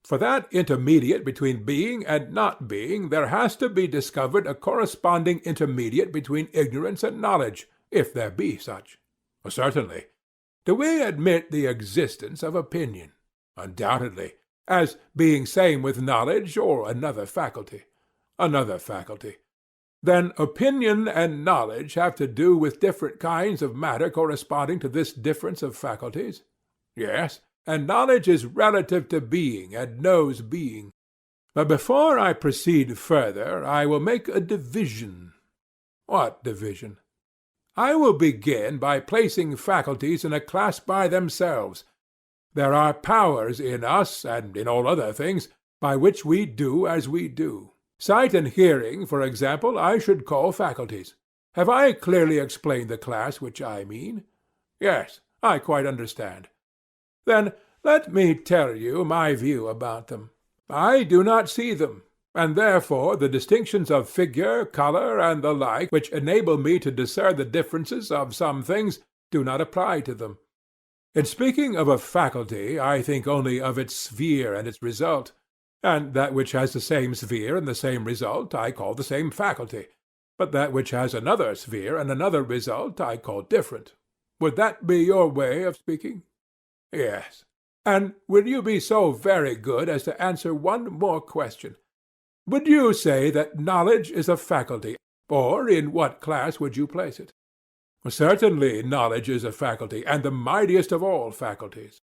for that intermediate between being and not being there has to be discovered a corresponding intermediate between ignorance and knowledge, if there be such. Certainly. Do we admit the existence of opinion? Undoubtedly. As being same with knowledge, or another faculty? Another faculty. Then opinion and knowledge have to do with different kinds of matter corresponding to this difference of faculties? Yes, and knowledge is relative to being, and knows being. But before I proceed further, I will make a division. What division? I will begin by placing faculties in a class by themselves. There are powers in us, and in all other things, by which we do as we do. Sight and hearing, for example, I should call faculties. Have I clearly explained the class which I mean? Yes, I quite understand. Then let me tell you my view about them. I do not see them, and therefore the distinctions of figure, colour, and the like, which enable me to discern the differences of some things, do not apply to them. In speaking of a faculty, I think only of its sphere and its result, and that which has the same sphere and the same result I call the same faculty, but that which has another sphere and another result I call different. Would that be your way of speaking? Yes. And will you be so very good as to answer one more question? Would you say that knowledge is a faculty, or in what class would you place it? Certainly knowledge is a faculty, and the mightiest of all faculties.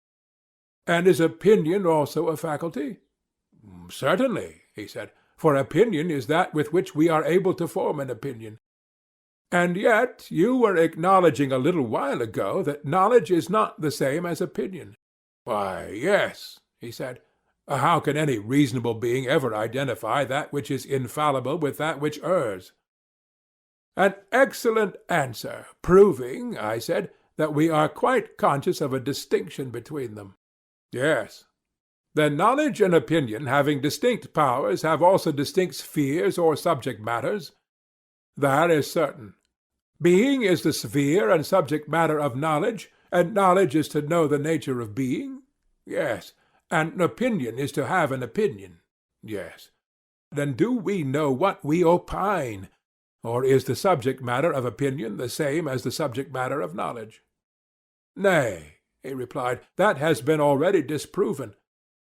And is opinion also a faculty? Certainly, he said, for opinion is that with which we are able to form an opinion. And yet you were acknowledging a little while ago that knowledge is not the same as opinion. Why, yes, he said. How can any reasonable being ever identify that which is infallible with that which errs? An excellent answer, proving, I said, that we are quite conscious of a distinction between them. Yes. Then knowledge and opinion, having distinct powers, have also distinct spheres or subject matters? That is certain. Being is the sphere and subject matter of knowledge, and knowledge is to know the nature of being? Yes. And an opinion is to have an opinion? Yes. Then do we know what we opine? Or is the subject matter of opinion the same as the subject matter of knowledge? Nay, he replied, that has been already disproven.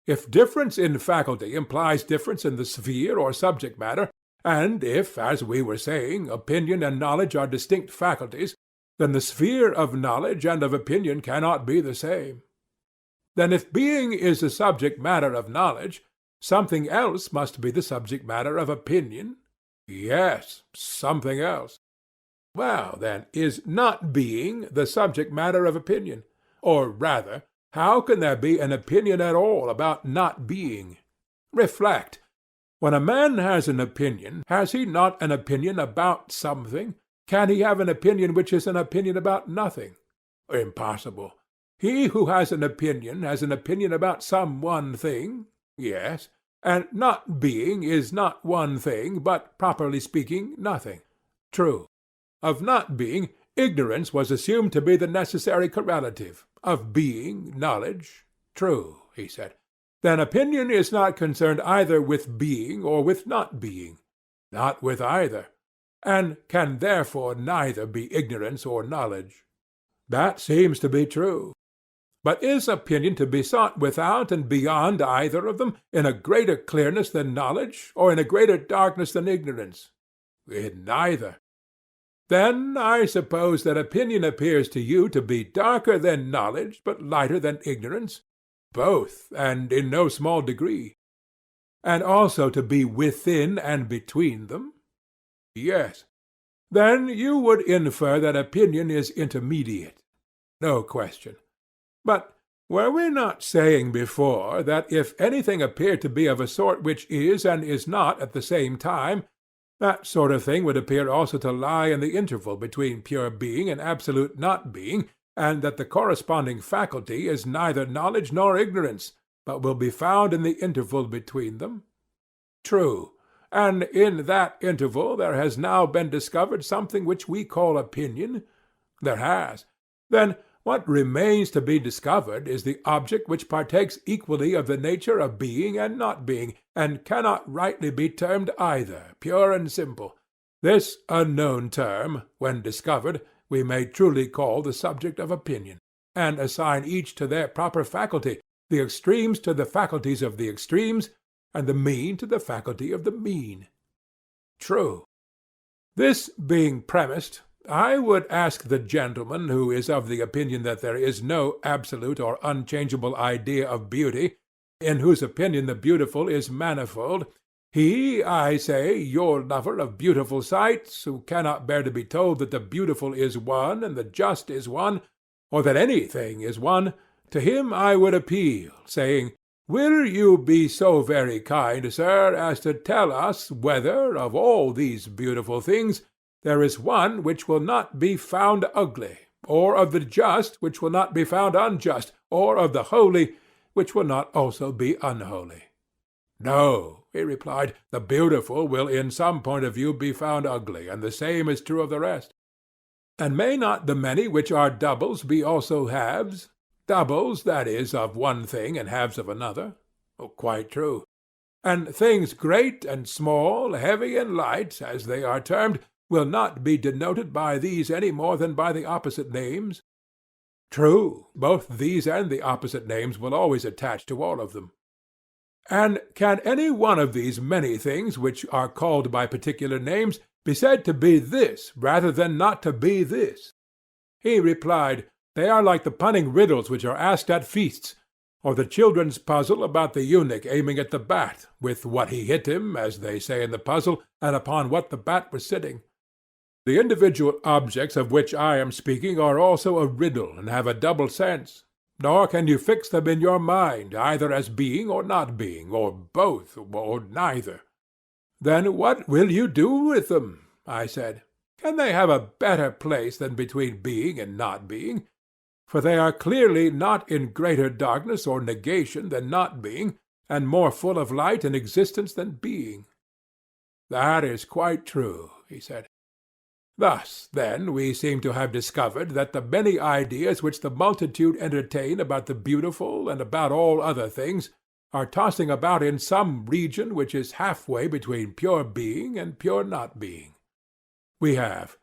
If difference in faculty implies difference in the sphere or subject matter, and if, as we were saying, opinion and knowledge are distinct faculties, then the sphere of knowledge and of opinion cannot be the same. Then if being is the subject matter of knowledge, something else must be the subject matter of opinion? Yes, something else. Well, then, is not being the subject matter of opinion? Or rather, how can there be an opinion at all about not being? Reflect. When a man has an opinion, has he not an opinion about something? Can he have an opinion which is an opinion about nothing? Impossible. He who has an opinion about some one thing? Yes. And not being is not one thing, but, properly speaking, nothing. True. Of not being, ignorance was assumed to be the necessary correlative. Of being, knowledge. True, he said. Then opinion is not concerned either with being or with not being. Not with either. And can therefore neither be ignorance or knowledge. That seems to be true. But is opinion to be sought without and beyond either of them, in a greater clearness than knowledge, or in a greater darkness than ignorance? In neither. Then I suppose that opinion appears to you to be darker than knowledge, but lighter than ignorance? Both, and in no small degree. And also to be within and between them? Yes. Then you would infer that opinion is intermediate. No question. But were we not saying before that if anything appeared to be of a sort which is and is not at the same time, that sort of thing would appear also to lie in the interval between pure being and absolute not being, and that the corresponding faculty is neither knowledge nor ignorance, but will be found in the interval between them? True. And in that interval there has now been discovered something which we call opinion? There has. Then what remains to be discovered is the object which partakes equally of the nature of being and not being, and cannot rightly be termed either, pure and simple. This unknown term, when discovered, we may truly call the subject of opinion, and assign each to their proper faculty, the extremes to the faculties of the extremes, and the mean to the faculty of the mean. True. This being premised, I would ask the gentleman who is of the opinion that there is no absolute or unchangeable idea of beauty, in whose opinion the beautiful is manifold, he, I say, your lover of beautiful sights, who cannot bear to be told that the beautiful is one and the just is one, or that anything is one, to him I would appeal, saying, Will you be so very kind, sir, as to tell us whether, of all these beautiful things, there is one which will not be found ugly, or of the just which will not be found unjust, or of the holy which will not also be unholy? No, he replied, the beautiful will in some point of view be found ugly, and the same is true of the rest. And may not the many which are doubles be also halves? Doubles, that is, of one thing and halves of another? Quite true. And things great and small, heavy and light, as they are termed, will not be denoted by these any more than by the opposite names? True, both these and the opposite names will always attach to all of them. And can any one of these many things which are called by particular names be said to be this rather than not to be this? He replied, They are like the punning riddles which are asked at feasts, or the children's puzzle about the eunuch aiming at the bat, with what he hit him, as they say in the puzzle, and upon what the bat was sitting. The individual objects of which I am speaking are also a riddle, and have a double sense, nor can you fix them in your mind, either as being or not being, or both, or neither. Then what will you do with them? I said. Can they have a better place than between being and not being? For they are clearly not in greater darkness or negation than not being, and more full of light and existence than being. That is quite true, he said. Thus, then, we seem to have discovered that the many ideas which the multitude entertain about the beautiful and about all other things are tossing about in some region which is halfway between pure being and pure not being. We have.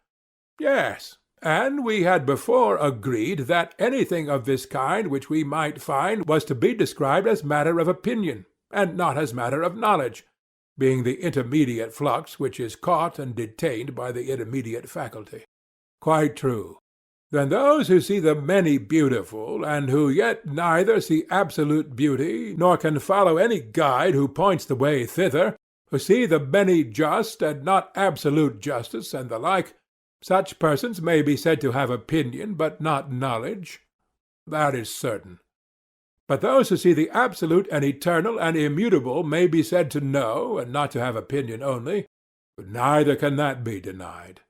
Yes, and we had before agreed that anything of this kind which we might find was to be described as matter of opinion, and not as matter of knowledge, being the intermediate flux which is caught and detained by the intermediate faculty. Quite true. Then those who see the many beautiful, and who yet neither see absolute beauty, nor can follow any guide who points the way thither, who see the many just and not absolute justice, and the like, such persons may be said to have opinion, but not knowledge. That is certain. But those who see the absolute and eternal and immutable may be said to know, and not to have opinion only, but neither can that be denied.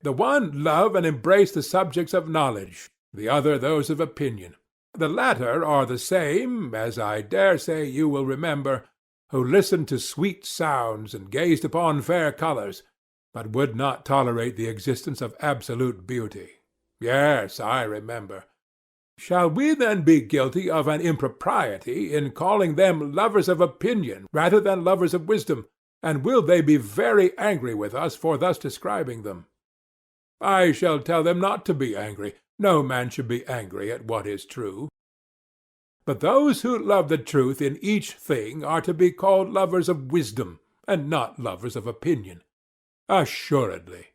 The one love and embrace the subjects of knowledge, the other those of opinion. The latter are the same, as I dare say you will remember, who listened to sweet sounds and gazed upon fair colours, but would not tolerate the existence of absolute beauty. Yes, I remember. Shall we then be guilty of an impropriety in calling them lovers of opinion rather than lovers of wisdom, and will they be very angry with us for thus describing them? I shall tell them not to be angry. No man should be angry at what is true. But those who love the truth in each thing are to be called lovers of wisdom, and not lovers of opinion. Assuredly.